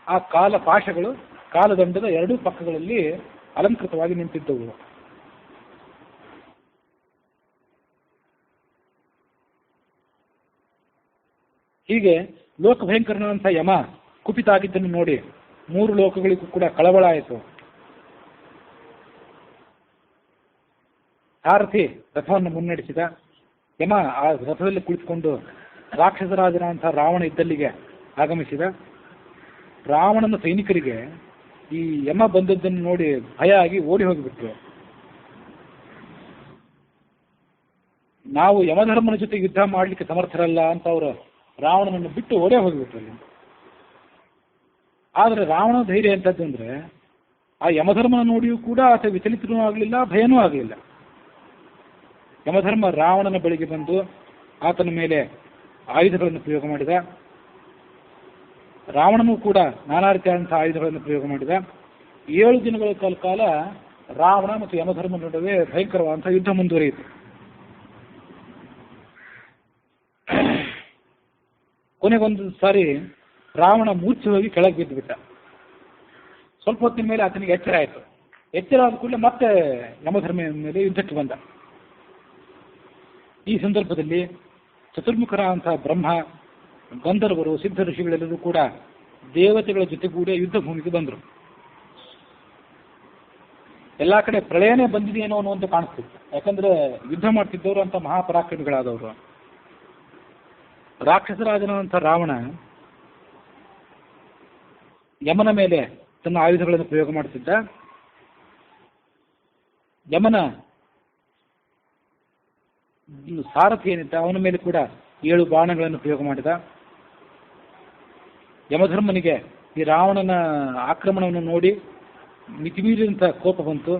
ಆ ಕಾಲಪಾಶಗಳು ಕಾಲದಂಡದ 2 ಪಕ್ಕಗಳಲ್ಲಿ ಅಲಂಕೃತವಾಗಿ ನಿಂತಿದ್ದವು. ಹೀಗೆ ಲೋಕಭಯಂಕರನಾದಂಥ ಯಮ ಕುಪಿತ ಆಗಿದ್ದನ್ನು ನೋಡಿ 3 ಲೋಕಗಳಿಗೂ ಕೂಡ ಕಳವಳ ಆಯಿತು. ಸಾರಥಿ ರಥವನ್ನು ಮುನ್ನಡೆಸಿದ. ಯಮ ಆ ರಥದಲ್ಲಿ ಕುಳಿತುಕೊಂಡು ರಾಕ್ಷಸರಾಜನಾದಂತಹ ರಾವಣ ಇದ್ದಲ್ಲಿಗೆ ಆಗಮಿಸಿದ. ರಾವಣನ ಸೈನಿಕರಿಗೆ ಈ ಯಮ ಬಂದದ್ದನ್ನು ನೋಡಿ ಭಯ ಆಗಿ ಓಡಿ ಹೋಗಿಬಿಟ್ರು. ನಾವು ಯಮಧರ್ಮನ ಜೊತೆ ಯುದ್ಧ ಮಾಡಲಿಕ್ಕೆ ಸಮರ್ಥರಲ್ಲ ಅಂತ ಅವರು ರಾವಣನನ್ನು ಬಿಟ್ಟು ಓಡೇ ಹೋಗಿಬಿಟ್ರು. ಆದರೆ ರಾವಣ ಧೈರ್ಯ ಎಂಥದ್ದು ಅಂದರೆ ಆ ಯಮಧರ್ಮನ ನೋಡಿಯೂ ಕೂಡ ಆತ ವಿಚಲಿತನೂ ಆಗಲಿಲ್ಲ, ಭಯನೂ ಆಗಲಿಲ್ಲ. ಯಮಧರ್ಮ ರಾವಣನ ಬಳಿಗೆ ಬಂದು ಆತನ ಮೇಲೆ ಆಯುಧಗಳನ್ನು ಪ್ರಯೋಗ ಮಾಡಿದ. ರಾವಣನೂ ಕೂಡ ನಾನಾ ರೀತಿಯಾದಂತಹ ಆಯುಧಗಳನ್ನು ಪ್ರಯೋಗ ಮಾಡಿದ. 7 ದಿನಗಳ ಕಾಲ ರಾವಣ ಮತ್ತು ಯಮಧರ್ಮ ನಡುವೆ ಭಯಂಕರವಾದಂತಹ ಯುದ್ಧ ಮುಂದುವರಿಯಿತು. ಕೊನೆಗೊಂದು ಸಾರಿ ರಾವಣ ಮೂರ್ಛೆ ಹೋಗಿ ಕೆಳಗೆ ಬಿದ್ದು ಬಿಟ್ಟ. ಸ್ವಲ್ಪ ಹೊತ್ತಿನ ಮೇಲೆ ಆತನಿಗೆ ಎಚ್ಚರ ಆಯಿತು. ಎಚ್ಚರ ಆದ ಕೂಡಲೇ ಮತ್ತೆ ಯಮಧರ್ಮ ಮೇಲೆ ಯುದ್ಧಕ್ಕೆ ಬಂದ. ಈ ಸಂದರ್ಭದಲ್ಲಿ ಚತುರ್ಮುಖರಾದಂತಹ ಬ್ರಹ್ಮ, ಗಂಧರ್ವರು, ಸಿದ್ಧ ಋಷಿಗಳೆಲ್ಲರೂ ಕೂಡ ದೇವತೆಗಳ ಜೊತೆಗೂಡಿ ಯುದ್ಧ ಭೂಮಿಗೆ ಬಂದರು. ಎಲ್ಲ ಕಡೆ ಪ್ರಳಯನೇ ಬಂದಿದೆಯೇನೋ ಅನ್ನುವಂತ ಕಾಣಿಸ್ತಿತ್ತು. ಯಾಕಂದ್ರೆ ಯುದ್ಧ ಮಾಡ್ತಿದ್ದವರು ಅಂತ ಮಹಾಪರಾಕ್ರಮಿಗಳಾದವರು. ರಾಕ್ಷಸರಾಜನಾದಂಥ ರಾವಣ ಯಮನ ಮೇಲೆ ತನ್ನ ಆಯುಧಗಳನ್ನು ಪ್ರಯೋಗ ಮಾಡುತ್ತಿದ್ದ. ಯಮನ ಸಾರಥಿ ಏನಿದ್ದ ಅವನ ಮೇಲೆ ಕೂಡ 7 ಬಾಣಗಳನ್ನು ಪ್ರಯೋಗ ಮಾಡಿದ. ಯಮಧರ್ಮನಿಗೆ ಈ ರಾವಣನ ಆಕ್ರಮಣವನ್ನು ನೋಡಿ ಮಿತಿಮೀರಿದಂಥ ಕೋಪ ಬಂತು.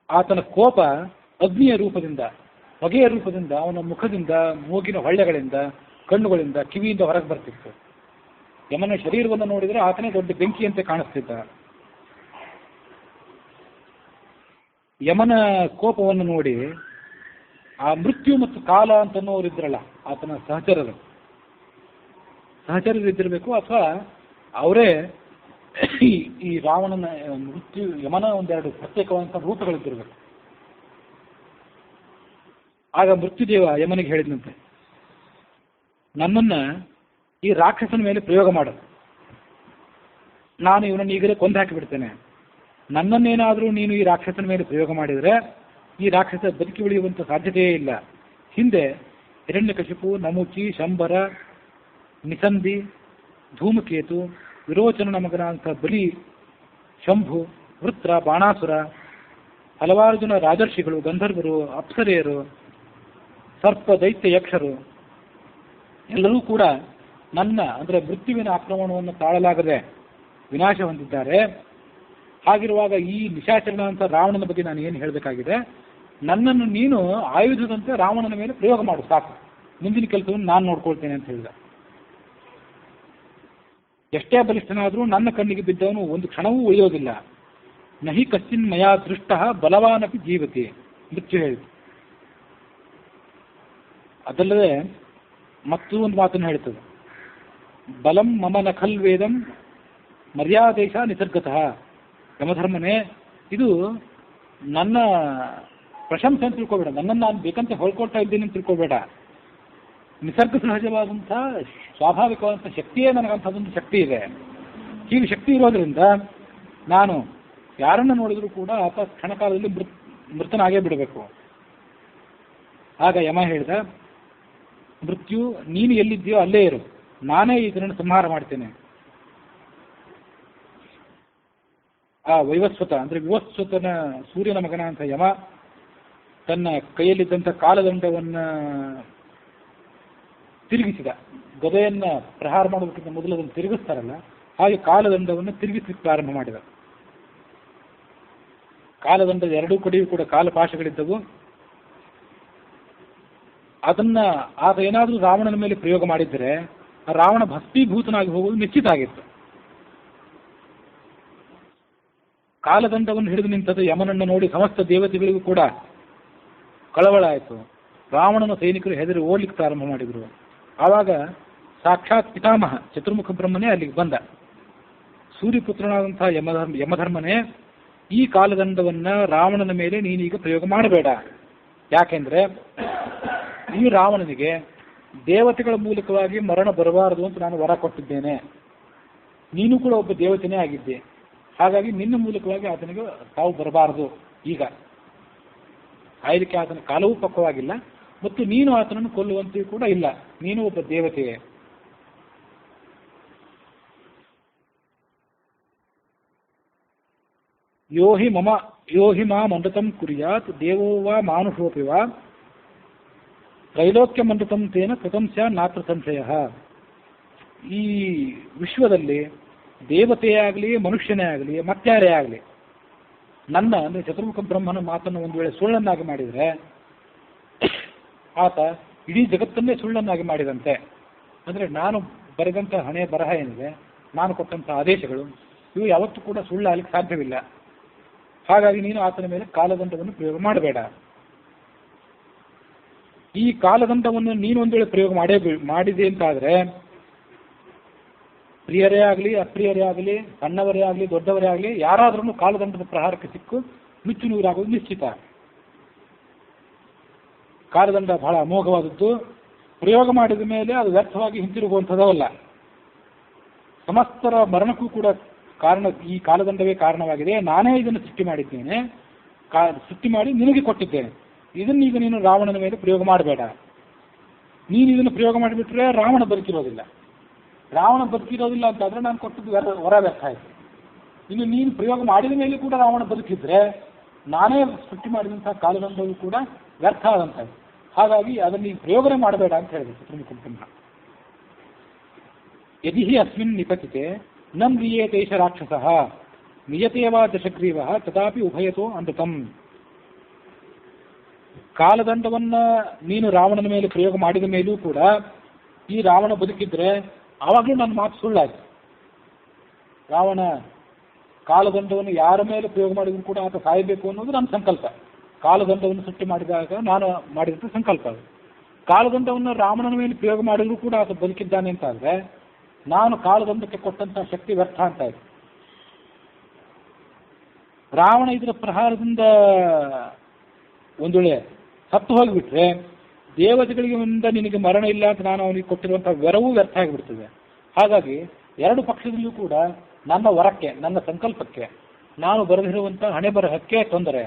ಆತನ ಕೋಪ ಅಗ್ನಿಯ ರೂಪದಿಂದ, ಹೊಗೆಯ ರೂಪದಿಂದ, ಅವನ ಮುಖದಿಂದ, ಮೂಗಿನ ಹೊಳ್ಳೆಗಳಿಂದ, ಕಣ್ಣುಗಳಿಂದ, ಕಿವಿಯಿಂದ ಹೊರಗೆ ಬರ್ತಿತ್ತು. ಯಮನ ಶರೀರವನ್ನು ನೋಡಿದರೆ ಆತನೇ ದೊಡ್ಡ ಬೆಂಕಿಯಂತೆ ಕಾಣಿಸ್ತಿದ್ದ. ಯಮನ ಕೋಪವನ್ನು ನೋಡಿ ಆ ಮೃತ್ಯು ಮತ್ತು ಕಾಲ ಅಂತನ್ನೋರಿದ್ರಲ್ಲ, ಆತನ ಸಹಚರರಿದ್ದಿರಬೇಕು, ಅಥವಾ ಅವರೇ ಈ ರಾವಣನ ಮೃತ್ಯು ಯಮನ ಒಂದೆರಡು ಪ್ರತ್ಯೇಕವಾದಂಥ ರೂಪಗಳಿದ್ದಿರಬೇಕು. ಆಗ ಮೃತ್ಯುದೇವ ಯಮನಿಗೆ ಹೇಳಿದಂತೆ, ನನ್ನನ್ನು ಈ ರಾಕ್ಷಸನ ಮೇಲೆ ಪ್ರಯೋಗ ಮಾಡು, ನಾನು ಇವನನ್ನು ಈಗಲೇ ಕೊಂದು ಹಾಕಿಬಿಡ್ತೇನೆ. ನನ್ನನ್ನೇನಾದರೂ ನೀನು ಈ ರಾಕ್ಷಸನ ಮೇಲೆ ಪ್ರಯೋಗ ಮಾಡಿದರೆ ಈ ರಾಕ್ಷಸ ಬದುಕಿ ಉಳಿಯುವಂಥ ಸಾಧ್ಯತೆಯೇ ಇಲ್ಲ. ಹಿಂದೆ ಹಿರಣ್ಯಕಶಿಪು, ನಮುಚಿ, ಶಂಬರ, ನಿಸಂದಿ, ಧೂಮಕೇತು, ವಿರೋಚನ ಮಗನಾದಂಥ ಬಲಿ, ಶಂಭು, ವೃತ್ರ, ಬಾಣಾಸುರ, ಹಲವಾರು ಜನ ರಾಜರ್ಷಿಗಳು, ಗಂಧರ್ವರು, ಅಪ್ಸರೆಯರು, ಸರ್ಪ, ದೈತ್ಯ, ಯಕ್ಷರು ಎಲ್ಲರೂ ಕೂಡ ನನ್ನ ಅಂದರೆ ಮೃತ್ಯುವಿನ ಆಕ್ರಮಣವನ್ನು ತಾಳಲಾಗದೆ ವಿನಾಶ ಹೊಂದಿದ್ದಾರೆ. ಹಾಗಿರುವಾಗ ಈ ನಿಶಾಚರನಾದಂಥ ರಾವಣನ ಬಗ್ಗೆ ನಾನು ಏನು ಹೇಳಬೇಕಾಗಿದೆ, ನನ್ನನ್ನು ನೀನು ಆಯುಧದಂತೆ ರಾವಣನ ಮೇಲೆ ಪ್ರಯೋಗ ಮಾಡು ಸಾಕು, ಮುಂದಿನ ಕೆಲಸವನ್ನು ನಾನು ನೋಡ್ಕೊಳ್ತೇನೆ ಅಂತ ಹೇಳಿದ. ಎಷ್ಟೇ ಬಲಿಷ್ಠನಾದರೂ ನನ್ನ ಕಣ್ಣಿಗೆ ಬಿದ್ದವನು ಒಂದು ಕ್ಷಣವೂ ಉಳಿಯೋದಿಲ್ಲ. ನಹಿ ಕಶ್ಚಿನ್ ಮಯಾ ದೃಷ್ಟ ಬಲವಾನಪಿ ಜೀವತಿ ಮೃತ್ಯು ಹೇಳಿತು. ಅದಲ್ಲದೆ ಮತ್ತೂ ಒಂದು ಮಾತನ್ನು ಹೇಳ್ತದೆ, ಬಲಂ ಮಮ ನಖಲ್ ವೇದಂ ಮರ್ಯಾದೇಶ ನಿಸರ್ಗತಃ. ಯಮಧರ್ಮನೇ, ಇದು ನನ್ನ ಪ್ರಶಂಸೆ ಅಂತ ತಿಳ್ಕೊಬೇಡ, ನನ್ನನ್ನು ನಾನು ಬೇಕಂತ ಹೊಳ್ಕೊಳ್ತಾ ಇದ್ದೀನಿ ಅಂತ ತಿಳ್ಕೊಬೇಡ. ನಿಸರ್ಗ ಸಹಜವಾದಂಥ ಸ್ವಾಭಾವಿಕವಾದಂಥ ಶಕ್ತಿಯೇ ನನಗಂಥದ್ದೊಂದು ಶಕ್ತಿ ಇದೆ. ಹೀಗೆ ಶಕ್ತಿ ಇರೋದ್ರಿಂದ ನಾನು ಯಾರನ್ನು ನೋಡಿದರೂ ಕೂಡ ಆತ ಕ್ಷಣಕಾಲದಲ್ಲಿ ಮೃತನಾಗೇ ಬಿಡಬೇಕು. ಆಗ ಯಮ ಹೇಳಿದ, ಮೃತ್ಯು ನೀನು ಎಲ್ಲಿದ್ದೀಯೋ ಅಲ್ಲೇ ಇರು, ನಾನೇ ಇದನ್ನು ಸಂಹಾರ ಮಾಡ್ತೇನೆ. ಆ ವೈವಸ್ವತ ಅಂದರೆ ವಿವಸ್ವತನ ಸೂರ್ಯನ ಮಗನ ಅಂತ ಯಮ ತನ್ನ ಕೈಯಲ್ಲಿದ್ದಂಥ ಕಾಲದಂಡವನ್ನು ತಿರುಗಿಸಿದ. ಗದೆಯನ್ನು ಪ್ರಹಾರ ಮಾಡೋದಕ್ಕಿಂತ ಮೊದಲು ಅದನ್ನು ತಿರುಗಿಸ್ತಾರಲ್ಲ, ಹಾಗೆ ಕಾಲದಂಡವನ್ನು ತಿರುಗಿಸಲಿಕ್ಕೆ ಪ್ರಾರಂಭ ಮಾಡಿದ. ಕಾಲದಂಡದ ಎರಡೂ ಕಡೆಯೂ ಕೂಡ ಕಾಲಪಾಶಗಳಿದ್ದವು. ಅದನ್ನ ಆತ ಏನಾದರೂ ರಾವಣನ ಮೇಲೆ ಪ್ರಯೋಗ ಮಾಡಿದ್ದರೆ ರಾವಣ ಭಸ್ಮೀಭೂತನಾಗಿ ಹೋಗುವುದು ನಿಶ್ಚಿತ ಆಗಿತ್ತು. ಕಾಲದಂಡವನ್ನು ಹಿಡಿದು ನಿಂತದ್ದು ಯಮನನ್ನು ನೋಡಿ ಸಮಸ್ತ ದೇವತೆಗಳಿಗೂ ಕೂಡ ಕಳವಳ ಆಯಿತು. ರಾವಣನ ಸೈನಿಕರು ಹೆದರಿ ಓಡ್ಲಿಕ್ಕೆ ಪ್ರಾರಂಭ ಮಾಡಿದರು. ಆವಾಗ ಸಾಕ್ಷಾತ್ ಪಿತಾಮಹ ಚತುರ್ಮುಖ ಬ್ರಹ್ಮನೇ ಅಲ್ಲಿಗೆ ಬಂದ. ಸೂರ್ಯಪುತ್ರನಾದಂತಹ ಯಮಧರ್ಮನೇ, ಈ ಕಾಲದಂಡವನ್ನು ರಾವಣನ ಮೇಲೆ ನೀನೀಗ ಪ್ರಯೋಗ ಮಾಡಬೇಡ. ಯಾಕೆಂದ್ರೆ ಈ ರಾವಣನಿಗೆ ದೇವತೆಗಳ ಮೂಲಕವಾಗಿ ಮರಣ ಬರಬಾರದು ಅಂತ ನಾನು ವರ ಕೊಟ್ಟಿದ್ದೇನೆ. ನೀನು ಕೂಡ ಒಬ್ಬ ದೇವತೆನೇ ಆಗಿದ್ದೆ, ಹಾಗಾಗಿ ನಿನ್ನ ಮೂಲಕವಾಗಿ ಆತನಿಗೆ ತಾವು ಬರಬಾರದು. ಈಗ ಸಾಯಲಿಕ್ಕೆ ಆತನ ಕಾಲವೂ ಪಕ್ವವಾಗಿಲ್ಲ ಮತ್ತು ನೀನು ಆತನನ್ನು ಕೊಲ್ಲುವಂತೆಯೂ ಕೂಡ ಇಲ್ಲ, ನೀನು ಒಬ್ಬ ದೇವತೆಯೇ. ಯೋಹಿ ಮಾಂ ಅಮೃತಂ ಕುರ್ಯಾತ್ ದೇವೋ ವಾ ಮಾನುಷೋಪಿ ವಾ ತ್ರೈಲೋಕ್ಯಮೃತಂ ತೇನ ಕೃತಂ ಸ್ಯಾತ್ ನಾತ್ರ ಸಂಶಯ. ಈ ವಿಶ್ವದಲ್ಲಿ ದೇವತೆಯೇ ಆಗಲಿ ಮನುಷ್ಯನೇ ಆಗಲಿ ಮತ್ಯಾರೇ ಆಗಲಿ ನನ್ನ ಅಂದರೆ ಚತುರ್ಮುಖ ಬ್ರಹ್ಮನ ಮಾತನ್ನು ಒಂದು ವೇಳೆ ಸುಳ್ಳನ್ನಾಗಿ ಮಾಡಿದರೆ ಆತ ಇಡೀ ಜಗತ್ತನ್ನೇ ಸುಳ್ಳನ್ನಾಗಿ ಮಾಡಿದಂತೆ. ಅಂದರೆ ನಾನು ಬರೆದಂಥ ಹಣೆ ಬರಹ ಏನಿದೆ, ನಾನು ಕೊಟ್ಟಂಥ ಆದೇಶಗಳು ಇವು ಯಾವತ್ತೂ ಕೂಡ ಸುಳ್ಳಾಗಲಿಕ್ಕೆ ಸಾಧ್ಯವಿಲ್ಲ. ಹಾಗಾಗಿ ನೀನು ಆತನ ಮೇಲೆ ಕಾಲದಂಡವನ್ನು ಪ್ರಯೋಗ ಮಾಡಬೇಡ. ಈ ಕಾಲದಂಡವನ್ನು ನೀನು ಒಂದು ವೇಳೆ ಪ್ರಯೋಗ ಮಾಡಿದೆ ಅಂತಾದರೆ ಪ್ರಿಯರೇ ಆಗಲಿ ಅಪ್ರಿಯರೇ ಆಗಲಿ ಸಣ್ಣವರೇ ಆಗಲಿ ದೊಡ್ಡವರೇ ಆಗಲಿ ಯಾರಾದ್ರೂ ಕಾಲದಂಡದ ಪ್ರಹಾರಕ್ಕೆ ಸಿಕ್ಕು ನುಚ್ಚು ನೂರಾಗುವುದು ನಿಶ್ಚಿತ. ಕಾಲದಂಡ ಬಹಳ ಅಮೋಘವಾದದ್ದು. ಪ್ರಯೋಗ ಮಾಡಿದ ಮೇಲೆ ಅದು ವ್ಯರ್ಥವಾಗಿ ಹಿಂತಿರುಗುವಂಥದ್ದವಲ್ಲ. ಸಮಸ್ತರ ಮರಣಕ್ಕೂ ಕೂಡ ಕಾರಣ ಈ ಕಾಲದಂಡವೇ ಕಾರಣವಾಗಿದೆ. ನಾನೇ ಇದನ್ನು ಸೃಷ್ಟಿ ಮಾಡಿದ್ದೇನೆ, ಸೃಷ್ಟಿ ಮಾಡಿ ನಿನಗೆ ಕೊಟ್ಟಿದ್ದೇನೆ. ಇದನ್ನೀಗ ನೀನು ರಾವಣನ ಮೇಲೆ ಪ್ರಯೋಗ ಮಾಡಬೇಡ. ನೀನು ಇದನ್ನು ಪ್ರಯೋಗ ಮಾಡಿಬಿಟ್ರೆ ರಾವಣ ಬದುಕಿರೋದಿಲ್ಲ. ರಾವಣ ಬದುಕಿರೋದಿಲ್ಲ ಅಂತಾದರೆ ನಾನು ಕೊಟ್ಟದ್ದು ಹೊರ ವ್ಯರ್ಥ ಆಯಿತು. ಇನ್ನು ನೀನು ಪ್ರಯೋಗ ಮಾಡಿದ ಮೇಲೆ ಕೂಡ ರಾವಣ ಬದುಕಿದ್ರೆ ನಾನೇ ಸೃಷ್ಟಿ ಮಾಡಿದಂಥ ಕಾಲದಂಡವು ಕೂಡ ವ್ಯರ್ಥ ಆದಂತಾಯಿತು. ಹಾಗಾಗಿ ಅದನ್ನು ನೀನು ಪ್ರಯೋಗನೇ ಮಾಡಬೇಡ ಅಂತ ಹೇಳಿದೆ ಚತುರ್ಮುಖ ಬ್ರಹ್ಮ. ಯದಿ ಅಸ್ಮಿನ್ ನಿಪತಿತೆ ನ ಮ್ರಿಯೇತೇಷ ರಾಕ್ಷಸಃ ನಿಯತೇವಾ ದಶಗ್ರೀವಃ ತದಾಪಿ ಉಭಯತೋ ಅಮೃತಂ. ಕಾಲದಂಡವನ್ನು ನೀನು ರಾವಣನ ಮೇಲೆ ಪ್ರಯೋಗ ಮಾಡಿದ ಮೇಲೂ ಕೂಡ ಈ ರಾವಣ ಬದುಕಿದ್ರೆ ಆವಾಗಲೂ ನನ್ನ ಮಾತು ಸುಳ್ಳಾಯಿತು. ರಾವಣ ಕಾಲದಂಡವನ್ನು ಯಾರ ಮೇಲೆ ಪ್ರಯೋಗ ಮಾಡಿದ್ರು ಕೂಡ ಆತ ಸಾಯಬೇಕು ಅನ್ನೋದು ನನ್ನ ಸಂಕಲ್ಪ. ಕಾಲದಂಡವನ್ನು ಸೃಷ್ಟಿ ಮಾಡಿದಾಗ ನಾನು ಮಾಡಿದಂಥ ಸಂಕಲ್ಪ ಅದು. ಕಾಲದಂಡವನ್ನು ರಾವಣನ ಮೇಲೆ ಪ್ರಯೋಗ ಮಾಡಿದ್ರು ಕೂಡ ಆತ ಬದುಕಿದ್ದಾನೆ ಅಂತಾದರೆ ನಾನು ಕಾಲದಂಡಕ್ಕೆ ಕೊಟ್ಟಂತಹ ಶಕ್ತಿ ವ್ಯರ್ಥ ಅಂತ ಆಯಿತು. ರಾವಣ ಇದರ ಪ್ರಹಾರದಿಂದ ಒಂದು ವೇಳೆ ಸತ್ತು ಹೋಗಿಬಿಟ್ರೆ ದೇವತೆಗಳಿಂದ ನಿನಗೆ ಮರಣ ಇಲ್ಲ ಅಂತ ನಾನು ಅವನಿಗೆ ಕೊಟ್ಟಿರುವಂಥ ವರವೂ ವ್ಯರ್ಥ ಆಗಿಬಿಡ್ತದೆ. ಹಾಗಾಗಿ ಎರಡು ಪಕ್ಷದಲ್ಲೂ ಕೂಡ ನನ್ನ ವರಕ್ಕೆ, ನನ್ನ ಸಂಕಲ್ಪಕ್ಕೆ, ನಾನು ಬರೆದಿರುವಂಥ ಹಣೆ ಬರಹಕ್ಕೆ ತೊಂದರೆ.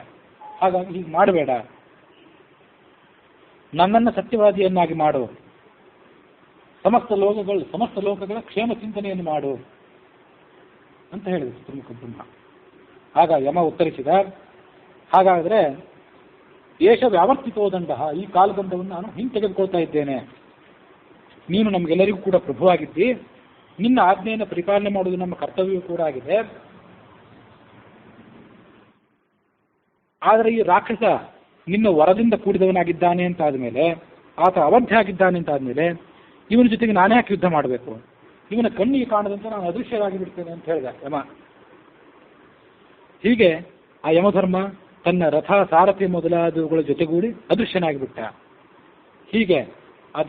ಹಾಗಾಗಿ ಹೀಗೆ ಮಾಡಬೇಡ, ನನ್ನನ್ನು ಸತ್ಯವಾದಿಯನ್ನಾಗಿ ಮಾಡು, ಸಮಸ್ತ ಲೋಕಗಳ ಕ್ಷೇಮ ಚಿಂತನೆಯನ್ನು ಮಾಡು ಅಂತ ಹೇಳಿದೆ ಚತುರ್ಮುಖ ಬ್ರಹ್ಮ. ಆಗ ಯಮ ಉತ್ತರಿಸಿದ, ಹಾಗಾದರೆ ಏಷ ವ್ಯಾವರ್ತಿತೋ ದಂಡ, ಈ ಕಾಲದಂಡವನ್ನು ನಾನು ಹಿಂತೆಗೆದುಕೊಳ್ತಾ ಇದ್ದೇನೆ. ನೀನು ನಮಗೆಲ್ಲರಿಗೂ ಕೂಡ ಪ್ರಭುವಾಗಿದ್ದಿ, ನಿನ್ನ ಆಜ್ಞೆಯನ್ನು ಪರಿಪಾಲನೆ ಮಾಡುವುದು ನಮ್ಮ ಕರ್ತವ್ಯವೂ ಕೂಡ ಆಗಿದೆ. ಆದರೆ ಈ ರಾಕ್ಷಸ ನಿನ್ನ ವರದಿಂದ ಕೂಡಿದವನಾಗಿದ್ದಾನೆ ಅಂತ ಆದಮೇಲೆ, ಆತ ಅವಧ್ಯ ಆಗಿದ್ದಾನೆ ಅಂತ ಆದಮೇಲೆ ಇವನ ಜೊತೆಗೆ ನಾನೇ ಯಾಕೆ ಯುದ್ಧ ಮಾಡಬೇಕು? ಇವನ ಕಣ್ಣಿಗೆ ಕಾಣದಂತೆ ನಾನು ಅದೃಶ್ಯವಾಗಿ ಬಿಡ್ತೇನೆ ಅಂತ ಹೇಳಿದ ಯಮ. ಹೀಗೆ ಆ ಯಮಧರ್ಮ ತನ್ನ ರಥ ಸಾರಥಿ ಮೊದಲಾದವುಗಳ ಜೊತೆಗೂಡಿ ಅದೃಶ್ಯನಾಗಿಬಿಟ್ಟ. ಹೀಗೆ ಆ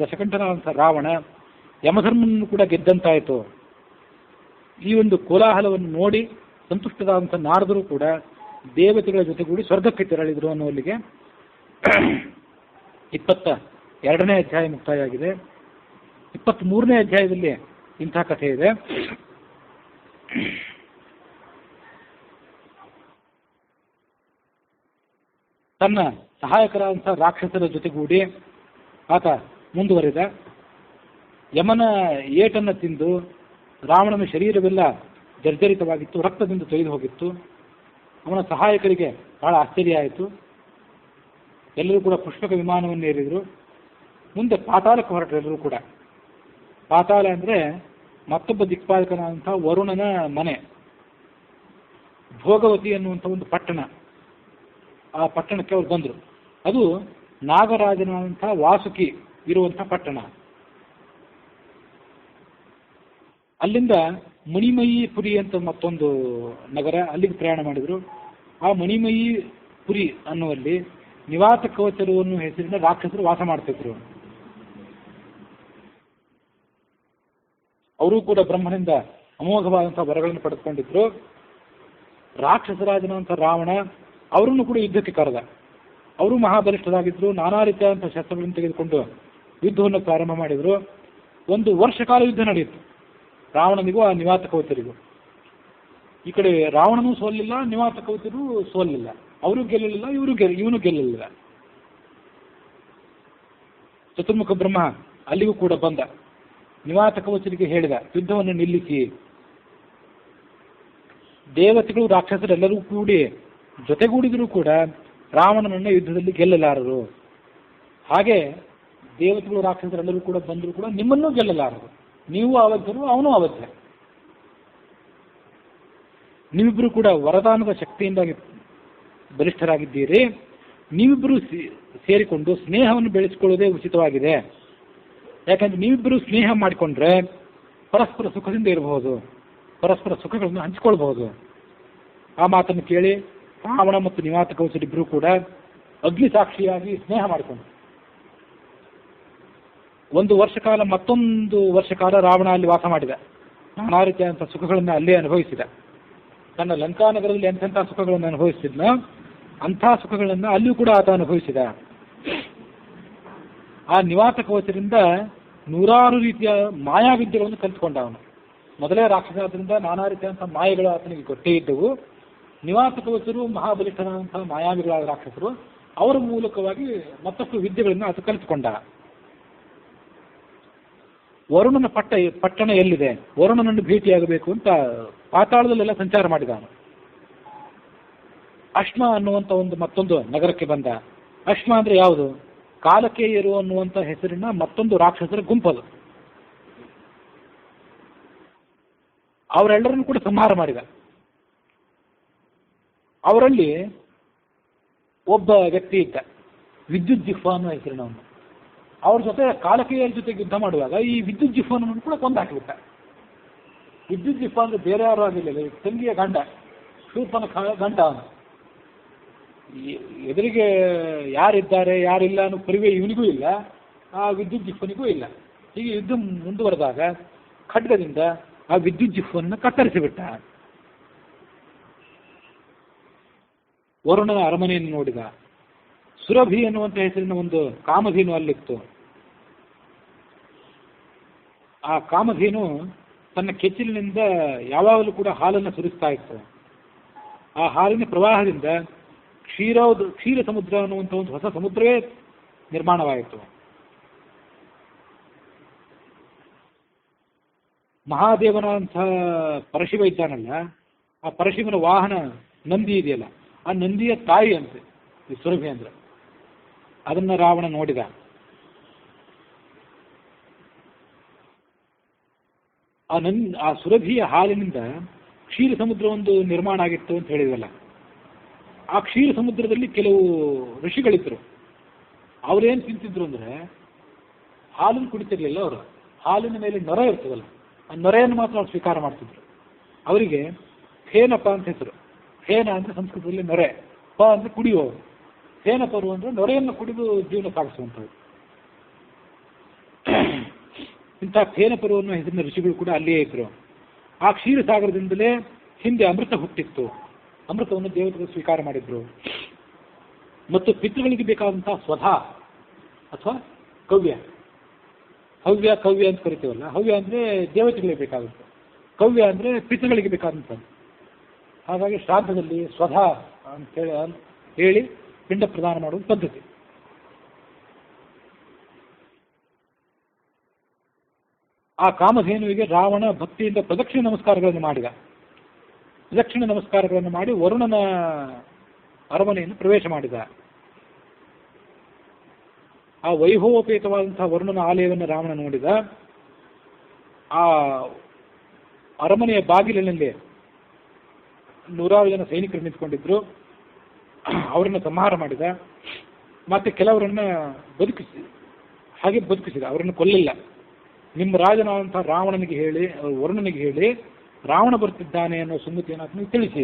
ದಶಕಂಠನಾದಂಥ ರಾವಣ ಯಮಧರ್ಮನನ್ನು ಕೂಡ ಗೆದ್ದಂತಾಯಿತು. ಈ ಒಂದು ಕೋಲಾಹಲವನ್ನು ನೋಡಿ ಸಂತುಷ್ಟರಾದಂಥ ನಾರದರು ಕೂಡ ದೇವತೆಗಳ ಜೊತೆಗೂಡಿ ಸ್ವರ್ಗಕ್ಕೆ ತೆರಳಿದರು ಅನ್ನುವಲ್ಲಿಗೆ 22ನೇ ಅಧ್ಯಾಯ ಮುಕ್ತಾಯ ಆಗಿದೆ. 23ನೇ ಅಧ್ಯಾಯದಲ್ಲಿ ಇಂಥ ಕಥೆ ಇದೆ. ತನ್ನ ಸಹಾಯಕರಾದಂಥ ರಾಕ್ಷಸರ ಜೊತೆಗೂಡಿ ಆತ ಮುಂದುವರಿದ. ಯಮನ ಏಟನ್ನು ತಿಂದು ರಾವಣನ ಶರೀರವೆಲ್ಲ ಜರ್ಜರಿತವಾಗಿತ್ತು, ರಕ್ತದಿಂದ ತೊಯ್ದು ಹೋಗಿತ್ತು. ಅವನ ಸಹಾಯಕರಿಗೆ ಬಹಳ ಆಶ್ಚರ್ಯ ಆಯಿತು. ಎಲ್ಲರೂ ಕೂಡ ಪುಷ್ಪಕ ವಿಮಾನವನ್ನು ಏರಿದರು. ಮುಂದೆ ಪಾತಾಳಕ್ಕೆ ಹೊರಟರು ಎಲ್ಲರೂ ಕೂಡ. ಪಾತಾಳ ಅಂದರೆ ಮತ್ತೊಬ್ಬ ದಿಕ್ಪಾಲಕನಾದಂಥ ವರುಣನ ಮನೆ, ಭೋಗವತಿ ಅನ್ನುವಂಥ ಒಂದು ಪಟ್ಟಣ. ಆ ಪಟ್ಟಣಕ್ಕೆ ಅವ್ರು ಬಂದರು. ಅದು ನಾಗರಾಜನಾದಂಥ ವಾಸುಕಿ ಇರುವಂಥ ಪಟ್ಟಣ. ಅಲ್ಲಿಂದ ಮಣಿಮಯಿ ಪುರಿ ಅಂತ ಮತ್ತೊಂದು ನಗರ, ಅಲ್ಲಿಗೆ ಪ್ರಯಾಣ ಮಾಡಿದರು. ಆ ಮಣಿಮಯಿ ಪುರಿ ಅನ್ನುವಲ್ಲಿ ನಿವಾತ ಕವಚರು ಅನ್ನುವ ಹೆಸರಿನ ರಾಕ್ಷಸರು ವಾಸ ಮಾಡ್ತಿದ್ರು. ಅವರೂ ಕೂಡ ಬ್ರಹ್ಮನಿಂದ ಅಮೋಘವಾದಂಥ ವರಗಳನ್ನು ಪಡೆದುಕೊಂಡಿದ್ರು. ರಾಕ್ಷಸರಾಜನಂಥ ರಾವಣ ಅವರನ್ನು ಕೂಡ ಯುದ್ಧಕ್ಕೆ ಕರೆದ. ಅವರು ಮಹಾಬಲಿಷ್ಠರಾಗಿದ್ದರು. ನಾನಾ ರೀತಿಯಾದಂಥ ಶಸ್ತ್ರಗಳನ್ನು ತೆಗೆದುಕೊಂಡು ಯುದ್ಧವನ್ನು ಪ್ರಾರಂಭ ಮಾಡಿದರು. 1 ವರ್ಷ ಕಾಲ ಯುದ್ಧ ನಡೆಯಿತು ರಾವಣನಿಗೂ ಆ ನಿವಾತ ಕವಚರಿಗೂ. ಈ ಕಡೆ ರಾವಣನೂ ಸೋಲಿಲ್ಲ, ನಿವಾತ ಕವಚರು ಸೋಲಿಲ್ಲ. ಅವರು ಗೆಲ್ಲಲಿಲ್ಲ, ಇವನು ಗೆಲ್ಲಲಿಲ್ಲ. ಚತುರ್ಮುಖ ಬ್ರಹ್ಮ ಅಲ್ಲಿಗೂ ಕೂಡ ಬಂದ. ನಿವಾತ ಕವಚರಿಗೆ ಹೇಳಿದ, ಯುದ್ಧವನ್ನು ನಿಲ್ಲಿಸಿ. ದೇವತೆಗಳು ರಾಕ್ಷಸರೆಲ್ಲರೂ ಕೂಡಿ ಜೊತೆಗೂಡಿದರೂ ಕೂಡ ರಾವಣನನ್ನು ಯುದ್ಧದಲ್ಲಿ ಗೆಲ್ಲಲಾರರು. ಹಾಗೆ ದೇವತೆಗಳು ರಾಕ್ಷಸರೆಲ್ಲರೂ ಕೂಡ ಬಂದರೂ ಕೂಡ ನಿಮ್ಮನ್ನೂ ಗೆಲ್ಲಲಾರದು. ನೀವು ಅವಧ್ಯರು, ಅವನು ಅವಧ್ಯ. ನೀವಿಬ್ಬರು ಕೂಡ ವರದಾನದ ಶಕ್ತಿಯಿಂದಾಗಿ ಬಲಿಷ್ಠರಾಗಿದ್ದೀರಿ. ನೀವಿಬ್ಬರು ಸೇರಿಕೊಂಡು ಸ್ನೇಹವನ್ನು ಬೆಳೆಸಿಕೊಳ್ಳುವುದೇ ಉಚಿತವಾಗಿದೆ. ಯಾಕಂದ್ರೆ ನೀವಿಬ್ಬರು ಸ್ನೇಹ ಮಾಡಿಕೊಂಡ್ರೆ ಪರಸ್ಪರ ಸುಖದಿಂದ ಇರಬಹುದು, ಪರಸ್ಪರ ಸುಖಗಳನ್ನು ಹಂಚಿಕೊಳ್ಬಹುದು. ಆ ಮಾತನ್ನು ಕೇಳಿ ರಾವಣ ಮತ್ತು ನಿವಾತ ಕೌಸರಿಬ್ಬರು ಕೂಡ ಅಗ್ನಿ ಸಾಕ್ಷಿಯಾಗಿ ಸ್ನೇಹ ಮಾಡಿಕೊಂಡು ಒಂದು ವರ್ಷ ಕಾಲ, ಮತ್ತೊಂದು ವರ್ಷ ಕಾಲ ರಾವಣ ಅಲ್ಲಿ ವಾಸ ಮಾಡಿದ. ನಾನಾ ರೀತಿಯಾದಂಥ ಸುಖಗಳನ್ನು ಅಲ್ಲೇ ಅನುಭವಿಸಿದ. ತನ್ನ ಲಂಕಾನಗರದಲ್ಲಿ ಎಂತೆಂಥ ಸುಖಗಳನ್ನು ಅನುಭವಿಸಿದ್ನ ಅಂಥ ಸುಖಗಳನ್ನು ಅಲ್ಲಿಯೂ ಕೂಡ ಆತ ಅನುಭವಿಸಿದ. ಆ ನಿವಾತ ಕವಚರಿಂದ ನೂರಾರು ರೀತಿಯ ಮಾಯಾವಿದ್ಯೆಗಳನ್ನು ಕಲಿತುಕೊಂಡ ಅವನು. ಮೊದಲೇ ರಾಕ್ಷಸಾದ್ರಿಂದ ನಾನಾ ರೀತಿಯಾದಂಥ ಮಾಯೆಗಳು ಆತನಿಗೆ ಗೊತ್ತೇ ಇದ್ದವು. ನಿವಾತ ಕವಚರು ಮಹಾಬಲಿಷ್ಠರಾದಂತಹ ಮಾಯಾವಿಗಳಾದ ರಾಕ್ಷಸರು, ಅವರ ಮೂಲಕವಾಗಿ ಮತ್ತಷ್ಟು ವಿದ್ಯೆಗಳನ್ನು ಆತ ಕಲಿತುಕೊಂಡ. ವರುಣನ ಪಟ್ಟಣ ಎಲ್ಲಿದೆ, ವರುಣನನ್ನು ಭೇಟಿಯಾಗಬೇಕು ಅಂತ ಪಾತಾಳದಲ್ಲೆಲ್ಲ ಸಂಚಾರ ಮಾಡಿದ ಅವನು. ಅಶ್ಮ ಅನ್ನುವಂಥ ಮತ್ತೊಂದು ನಗರಕ್ಕೆ ಬಂದ. ಅಶ್ಮ ಅಂದ್ರೆ ಯಾವುದು? ಕಾಲಕೇಯರು ಅನ್ನುವಂಥ ಹೆಸರಿನ ಮತ್ತೊಂದು ರಾಕ್ಷಸರ ಗುಂಪದು. ಅವರೆಲ್ಲರನ್ನು ಕೂಡ ಸಂಹಾರ ಮಾಡಿದ. ಅವರಲ್ಲಿ ಒಬ್ಬ ವ್ಯಕ್ತಿ ಇದ್ದ, ವಿದ್ಯುತ್ ಜಿಹ್ವಾ ಅನ್ನೋ ಹೆಸರಿನವನು. ಅವ್ರ ಜೊತೆ ಕಾಲಕೇಯರ ಜೊತೆಗೆ ಯುದ್ಧ ಮಾಡುವಾಗ ಈ ವಿದ್ಯುತ್ ಜಿಹ್ವನನ್ನು ಕೂಡ ಕೊಂದು ಹಾಕಿಬಿಟ್ಟ. ವಿದ್ಯುತ್ ಜಿಹ್ವಾ ಅಂದ್ರೆ ಬೇರೆ ಯಾರು ಆಗಿರಲಿಲ್ಲ, ತಂಗಿಯ ಗಂಡ, ಶೂರ್ಪನ ಗಂಡ ಅವನು. ಎದುರಿಗೆ ಯಾರಿದ್ದಾರೆ ಯಾರಿಲ್ಲ ಅನ್ನೋ ಪರಿವೇ ಇವನಿಗೂ ಇಲ್ಲ, ಆ ವಿದ್ಯುತ್ ಜಿಹ್ವನಿಗೂ ಇಲ್ಲ. ಹೀಗೆ ಯುದ್ಧ ಮುಂದುವರೆದಾಗ ಖಡ್ಗದಿಂದ ಆ ವಿದ್ಯುತ್ ಜಿಹ್ವನನ್ನು ಕತ್ತರಿಸಿಬಿಟ್ಟ. ವರುಣನ ಅರಮನೆಯನ್ನು ನೋಡಿದ. ಸುರಭಿ ಎನ್ನುವಂಥ ಹೆಸರಿನ ಒಂದು ಕಾಮಧೇನು ಅಲ್ಲಿತ್ತು. ಆ ಕಾಮಧೇನು ತನ್ನ ಕೆಚ್ಚಲಿನಿಂದ ಯಾವಾಗಲೂ ಕೂಡ ಹಾಲನ್ನು ಸುರಿಸ್ತಾ ಇತ್ತು. ಆ ಹಾಲಿನ ಪ್ರವಾಹದಿಂದ ಕ್ಷೀರ ಸಮುದ್ರ ಅನ್ನುವಂಥ ಒಂದು ಹೊಸ ಸಮುದ್ರವೇ ನಿರ್ಮಾಣವಾಯಿತು. ಮಹಾದೇವನಂಥ ಪರಶಿವ ಇದ್ದಾನಲ್ಲ, ಆ ಪರಶಿವನ ವಾಹನ ನಂದಿ ಇದೆಯಲ್ಲ, ಆ ನಂದಿಯ ತಾಯಿ ಅಂತೆ ಈ ಸುರಭಿ ಅಂದ್ರೆ. ಅದನ್ನ ರಾವಣ ನೋಡಿದ. ಆ ಸುರಭಿಯ ಹಾಲಿನಿಂದ ಕ್ಷೀರ ಸಮುದ್ರ ಒಂದು ನಿರ್ಮಾಣ ಆಗಿತ್ತು ಅಂತ ಹೇಳಿದ್ವಲ್ಲ, ಆ ಕ್ಷೀರ ಸಮುದ್ರದಲ್ಲಿ ಕೆಲವು ಋಷಿಗಳಿದ್ರು. ಅವ್ರೇನು ತಿಂತಿದ್ರು ಅಂದ್ರೆ ಹಾಲನ್ನು ಕುಡಿತಿರ್ಲಿಲ್ಲ ಅವರು. ಹಾಲಿನ ಮೇಲೆ ನೊರೆ ಇರ್ತದಲ್ಲ, ಆ ನೊರೆಯನ್ನು ಮಾತ್ರ ಅವ್ರು ಸ್ವೀಕಾರ ಮಾಡ್ತಿದ್ರು. ಅವರಿಗೆ ಫೇನಪ ಅಂತ ಹೆಸರು. ಫೇನ ಅಂದ್ರೆ ಸಂಸ್ಕೃತದಲ್ಲಿ ನೊರೆ, ಪ ಅಂದ್ರೆ ಕುಡಿಯುವವರು. ಫೇನಪರು ಅಂದ್ರೆ ನೊರೆಯನ್ನು ಕುಡಿದು ಜೀವನ ಸಾಗಿಸುವಂಥದ್ದು. ಇಂಥ ಫೇನಪರು ಅನ್ನೋ ಹೆಸರಿನ ಋಷಿಗಳು ಕೂಡ ಅಲ್ಲಿಯೇ ಇದ್ರು. ಆ ಕ್ಷೀರ ಸಾಗರದಿಂದಲೇ ಹಿಂದೆ ಅಮೃತ ಹುಟ್ಟಿತ್ತು. ಅಮೃತವನ್ನು ದೇವತೆಗಳು ಸ್ವೀಕಾರ ಮಾಡಿದ್ರು. ಮತ್ತು ಪಿತೃಗಳಿಗೆ ಬೇಕಾದಂತಹ ಸ್ವಧಾ ಅಥವಾ ಕವ್ಯ, ಹವ್ಯ ಕವ್ಯ ಅಂತ ಕರಿತೀವಲ್ಲ, ಹವ್ಯ ಅಂದ್ರೆ ದೇವತೆಗಳಿಗೆ ಬೇಕಾಗುತ್ತೆ, ಕವ್ಯ ಅಂದ್ರೆ ಪಿತೃಗಳಿಗೆ ಬೇಕಾದಂಥದ್ದು. ಹಾಗಾಗಿ ಶ್ರಾದ್ದದಲ್ಲಿ ಸ್ವಧಾ ಅಂತೇಳಿ ಹೇಳಿ ಪಿಂಡ ಪ್ರದಾನ ಮಾಡುವ ಪದ್ಧತಿ. ಆ ಕಾಮಧೇನುವಿಗೆ ರಾವಣ ಭಕ್ತಿಯಿಂದ ಪ್ರದಕ್ಷಿಣೆ ನಮಸ್ಕಾರಗಳನ್ನು ಮಾಡಿದ. ಪ್ರದಕ್ಷಿಣೆ ನಮಸ್ಕಾರಗಳನ್ನು ಮಾಡಿ ವರುಣನ ಅರಮನೆಯನ್ನು ಪ್ರವೇಶ ಮಾಡಿದ. ಆ ವೈಭವೋಪೇತವಾದಂತಹ ವರುಣನ ಆಲಯವನ್ನು ರಾವಣ ನೋಡಿದ. ಆ ಅರಮನೆಯ ಬಾಗಿಲಿನಲ್ಲಿ ನೂರಾರು ಜನ ಸೈನಿಕರು ನಿಂತ್ಕೊಂಡಿದ್ರು. ಅವರನ್ನು ಸಂಹಾರ ಮಾಡಿದ. ಮತ್ತೆ ಕೆಲವರನ್ನ ಬದುಕಿಸಿದ. ಅವರನ್ನು ಕೊಲ್ಲಿಲ್ಲ. ನಿಮ್ಮ ರಾಜನಾದಂತಹ ರಾವಣನಿಗೆ ಹೇಳಿ, ವರುಣನಿಗೆ ಹೇಳಿ, ರಾವಣ ಬರ್ತಿದ್ದಾನೆ ಅನ್ನೋ ಸುಮ್ಮತಿಯನ್ನು ಆತನಿಗೆ ತಿಳಿಸಿ.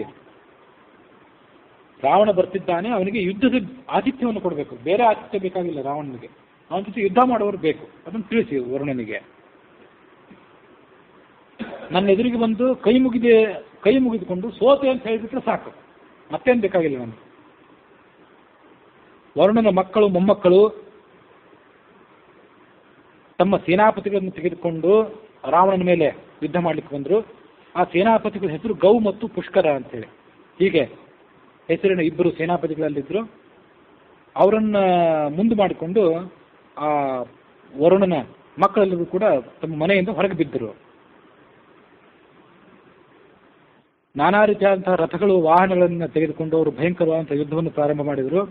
ರಾವಣ ಬರ್ತಿದ್ದಾನೆ, ಅವನಿಗೆ ಯುದ್ಧದ ಆತಿಥ್ಯವನ್ನು ಕೊಡಬೇಕು. ಬೇರೆ ಆತಿಥ್ಯ ಬೇಕಾಗಿಲ್ಲ ರಾವಣನಿಗೆ, ಅವನ ಜೊತೆ ಯುದ್ಧ ಮಾಡುವವರು ಬೇಕು. ಅದನ್ನು ತಿಳಿಸಿ ವರುಣನಿಗೆ. ನನ್ನ ಎದುರಿಗೆ ಬಂದು ಕೈ ಮುಗಿದುಕೊಂಡು ಸೋತೆ ಅಂತ ಹೇಳಿಬಿಟ್ರೆ ಸಾಕು, ಮತ್ತೇನು ಬೇಕಾಗಿಲ್ಲ ನನಗೆ. ವರುಣನ ಮಕ್ಕಳು ಮೊಮ್ಮಕ್ಕಳು ತಮ್ಮ ಸೇನಾಪತಿಗಳನ್ನು ತೆಗೆದುಕೊಂಡು ರಾವಣನ ಮೇಲೆ ಯುದ್ಧ ಮಾಡಲಿಕ್ಕೆ ಬಂದರು. ಆ ಸೇನಾಪತಿಗಳ ಹೆಸರು ಗೌ ಮತ್ತು ಪುಷ್ಕರ ಅಂತೇಳಿ, ಹೀಗೆ ಹೆಸರಿನ ಇಬ್ಬರು ಸೇನಾಪತಿಗಳಲ್ಲಿದ್ದರು. ಅವರನ್ನು ಮುಂದೆ ಮಾಡಿಕೊಂಡು ಆ ವರುಣನ ಮಕ್ಕಳೆಲ್ಲರೂ ಕೂಡ ತಮ್ಮ ಮನೆಯಿಂದ ಹೊರಗೆ ಬಿದ್ದರು. ನಾನಾ ರೀತಿಯಾದಂತಹ ರಥಗಳು, ವಾಹನಗಳನ್ನು ತೆಗೆದುಕೊಂಡು ಅವರು ಭಯಂಕರವಾದಂತಹ ಯುದ್ಧವನ್ನು ಪ್ರಾರಂಭ ಮಾಡಿದರು.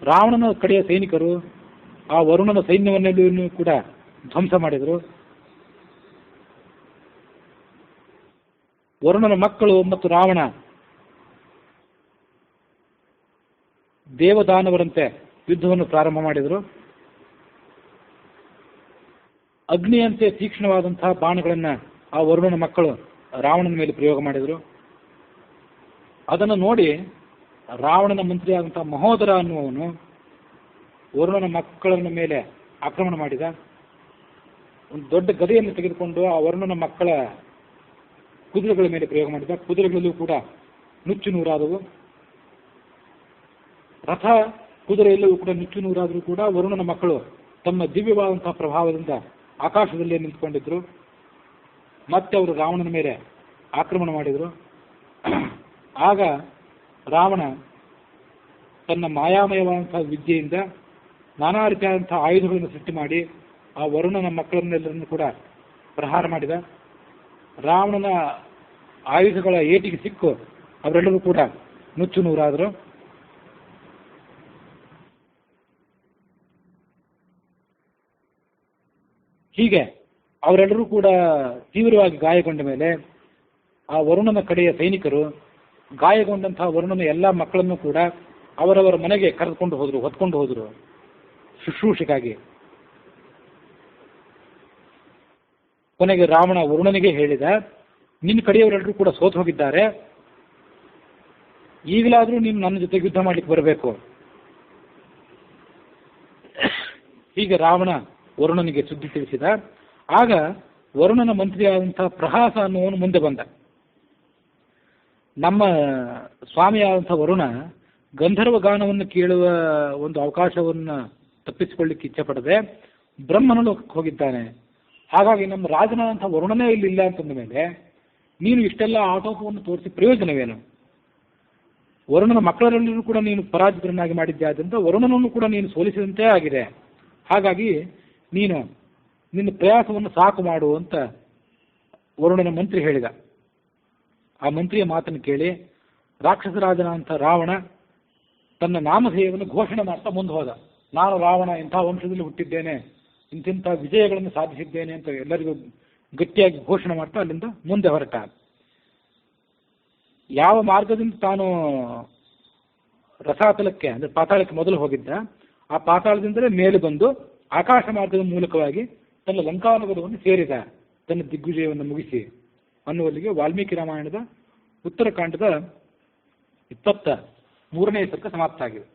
ರಾವಣನ ಕಡೆಯ ಸೈನಿಕರು ಆ ವರುಣನ ಸೈನ್ಯವನ್ನೆಲ್ಲೂ ಕೂಡ ಧ್ವಂಸ ಮಾಡಿದರು. ವರುಣನ ಮಕ್ಕಳು ಮತ್ತು ರಾವಣ ದೇವದಾನವರಂತೆ ಯುದ್ಧವನ್ನು ಪ್ರಾರಂಭ ಮಾಡಿದರು. ಅಗ್ನಿಯಂತೆ ತೀಕ್ಷ್ಣವಾದಂತಹ ಬಾಣಗಳನ್ನು ಆ ವರುಣನ ಮಕ್ಕಳು ರಾವಣನ ಮೇಲೆ ಪ್ರಯೋಗ ಮಾಡಿದರು. ಅದನ್ನು ನೋಡಿ ರಾವಣನ ಮಂತ್ರಿಯಾದಂತಹ ಮಹೋದರ ಅನ್ನುವವನು ವರುಣನ ಮಕ್ಕಳನ್ನ ಮೇಲೆ ಆಕ್ರಮಣ ಮಾಡಿದ. ಒಂದು ದೊಡ್ಡ ಗದೆಯನ್ನು ತೆಗೆದುಕೊಂಡು ಆ ವರುಣನ ಮಕ್ಕಳ ಕುದುರೆಗಳ ಮೇಲೆ ಪ್ರಯೋಗ ಮಾಡಿದ. ಕುದುರೆಗಳಲ್ಲೂ ಕೂಡ ನುಚ್ಚು ನೂರಾದವು. ರಥ ಕುದುರೆ ಎಲ್ಲವೂ ಕೂಡ ನುಚ್ಚು ನೂರಾದರೂ ಕೂಡ ವರುಣನ ಮಕ್ಕಳು ತಮ್ಮ ದಿವ್ಯವಾದಂತಹ ಪ್ರಭಾವದಿಂದ ಆಕಾಶದಲ್ಲೇ ನಿಂತ್ಕೊಂಡಿದ್ರು. ಮತ್ತೆ ಅವರು ರಾವಣನ ಮೇಲೆ ಆಕ್ರಮಣ ಮಾಡಿದರು. ಆಗ ರಾವಣ ತನ್ನ ಮಾಯಾಮಯವಾದಂತಹ ವಿದ್ಯೆಯಿಂದ ನಾನಾ ರೀತಿಯಾದಂತಹ ಆಯುಧಗಳನ್ನು ಸೃಷ್ಟಿ ಮಾಡಿ ಆ ವರುಣನ ಮಕ್ಕಳನ್ನೆಲ್ಲರನ್ನು ಕೂಡ ಪ್ರಹಾರ ಮಾಡಿದ. ರಾವಣನ ಆಯುಧಗಳ ಏಟಿಗೆ ಸಿಕ್ಕು ಅವರೆಲ್ಲರೂ ಕೂಡ ನುಚ್ಚು ನೂರಾದರು. ಹೀಗೆ ಅವರೆಲ್ಲರೂ ಕೂಡ ತೀವ್ರವಾಗಿ ಗಾಯಗೊಂಡ ಮೇಲೆ ಆ ವರುಣನ ಕಡೆಯ ಸೈನಿಕರು ಗಾಯಗೊಂಡಂತಹ ವರುಣನ ಎಲ್ಲ ಮಕ್ಕಳನ್ನು ಕೂಡ ಅವರವರ ಮನೆಗೆ ಕರೆದುಕೊಂಡು ಹೋದರು, ಹೊತ್ಕೊಂಡು ಹೋದರು ಶುಶ್ರೂಷೆಗಾಗಿ. ಕೊನೆಗೆ ರಾವಣ ವರುಣನಿಗೆ ಹೇಳಿದ, ನಿನ್ನ ಕಡೆಯವರೆಲ್ಲರೂ ಕೂಡ ಸೋತು ಹೋಗಿದ್ದಾರೆ, ಈಗಲಾದರೂ ನೀನು ನನ್ನ ಜೊತೆಗೆ ಯುದ್ಧ ಮಾಡಲಿಕ್ಕೆ ಬರಬೇಕು. ಹೀಗೆ ರಾವಣ ವರುಣನಿಗೆ ಸುದ್ದಿ ತಿಳಿಸಿದ. ಆಗ ವರುಣನ ಮಂತ್ರಿಯಾದಂತಹ ಪ್ರಹಾಸ ಅನ್ನುವನು ಮುಂದೆ ಬಂದ. ನಮ್ಮ ಸ್ವಾಮಿಯಾದಂತಹ ವರುಣ ಗಂಧರ್ವ ಗಾನವನ್ನು ಕೇಳುವ ಒಂದು ಅವಕಾಶವನ್ನು ತಪ್ಪಿಸಿಕೊಳ್ಳಿಕ್ಕೆ ಇಚ್ಛೆ ಪಡದೆ ಬ್ರಹ್ಮನ ಲೋಕಕ್ಕೆ ಹೋಗಿದ್ದಾನೆ. ಹಾಗಾಗಿ ನಮ್ಮ ರಾಜನಾದಂತಹ ವರುಣನೇ ಇಲ್ಲಿಲ್ಲ ಅಂತಂದ ಮೇಲೆ ನೀನು ಇಷ್ಟೆಲ್ಲ ಆಟೋಪವನ್ನು ತೋರಿಸಿ ಪ್ರಯೋಜನವೇನು? ವರುಣನ ಮಕ್ಕಳರೆಲ್ಲರೂ ಕೂಡ ನೀನು ಪರಾಜಿತರನ್ನಾಗಿ ಮಾಡಿದ್ದೆ. ಆದ್ದರಿಂದ ವರುಣನನ್ನು ಕೂಡ ನೀನು ಸೋಲಿಸಿದಂತೆ ಆಗಿದೆ. ಹಾಗಾಗಿ ನೀನು ನಿನ್ನ ಪ್ರಯಾಸವನ್ನು ಸಾಕು ಮಾಡು ಅಂತ ವರುಣನ ಮಂತ್ರಿ ಹೇಳಿದ. ಆ ಮಂತ್ರಿಯ ಮಾತನ್ನು ಕೇಳಿ ರಾಕ್ಷಸರಾಜನಂತ ರಾವಣ ತನ್ನ ನಾಮಧೇಯವನ್ನು ಘೋಷಣೆ ಮಾಡ್ತಾ ಮುಂದೆ ಹೋದ. ನಾನು ರಾವಣ ಇಂಥ ವಂಶದಲ್ಲಿ ಹುಟ್ಟಿದ್ದೇನೆ, ಇಂತಿಂಥ ವಿಜಯಗಳನ್ನು ಸಾಧಿಸಿದ್ದೇನೆ ಅಂತ ಎಲ್ಲರಿಗೂ ಗಟ್ಟಿಯಾಗಿ ಘೋಷಣೆ ಮಾಡ್ತಾ ಅಲ್ಲಿಂದ ಮುಂದೆ ಹೊರಟ. ಯಾವ ಮಾರ್ಗದಿಂದ ತಾನು ರಸಾತಲಕ್ಕೆ ಅಂದರೆ ಪಾತಾಳಕ್ಕೆ ಮೊದಲು ಹೋಗಿದ್ದ, ಆ ಪಾತಾಳದಿಂದಲೇ ಮೇಲೆ ಬಂದು ಆಕಾಶ ಮಾರ್ಗದ ಮೂಲಕವಾಗಿ ತನ್ನ ಲಂಕಾನಗರವನ್ನು ಸೇರಿದ, ತನ್ನ ದಿಗ್ವಿಜಯವನ್ನು ಮುಗಿಸಿ ಅನ್ನುವಲ್ಲಿಗೆ ವಾಲ್ಮೀಕಿ ರಾಮಾಯಣದ ಉತ್ತರಕಾಂಡದ 23ನೇ ಸರ್ಗ ಸಮಾಪ್ತ ಆಗಿದೆ.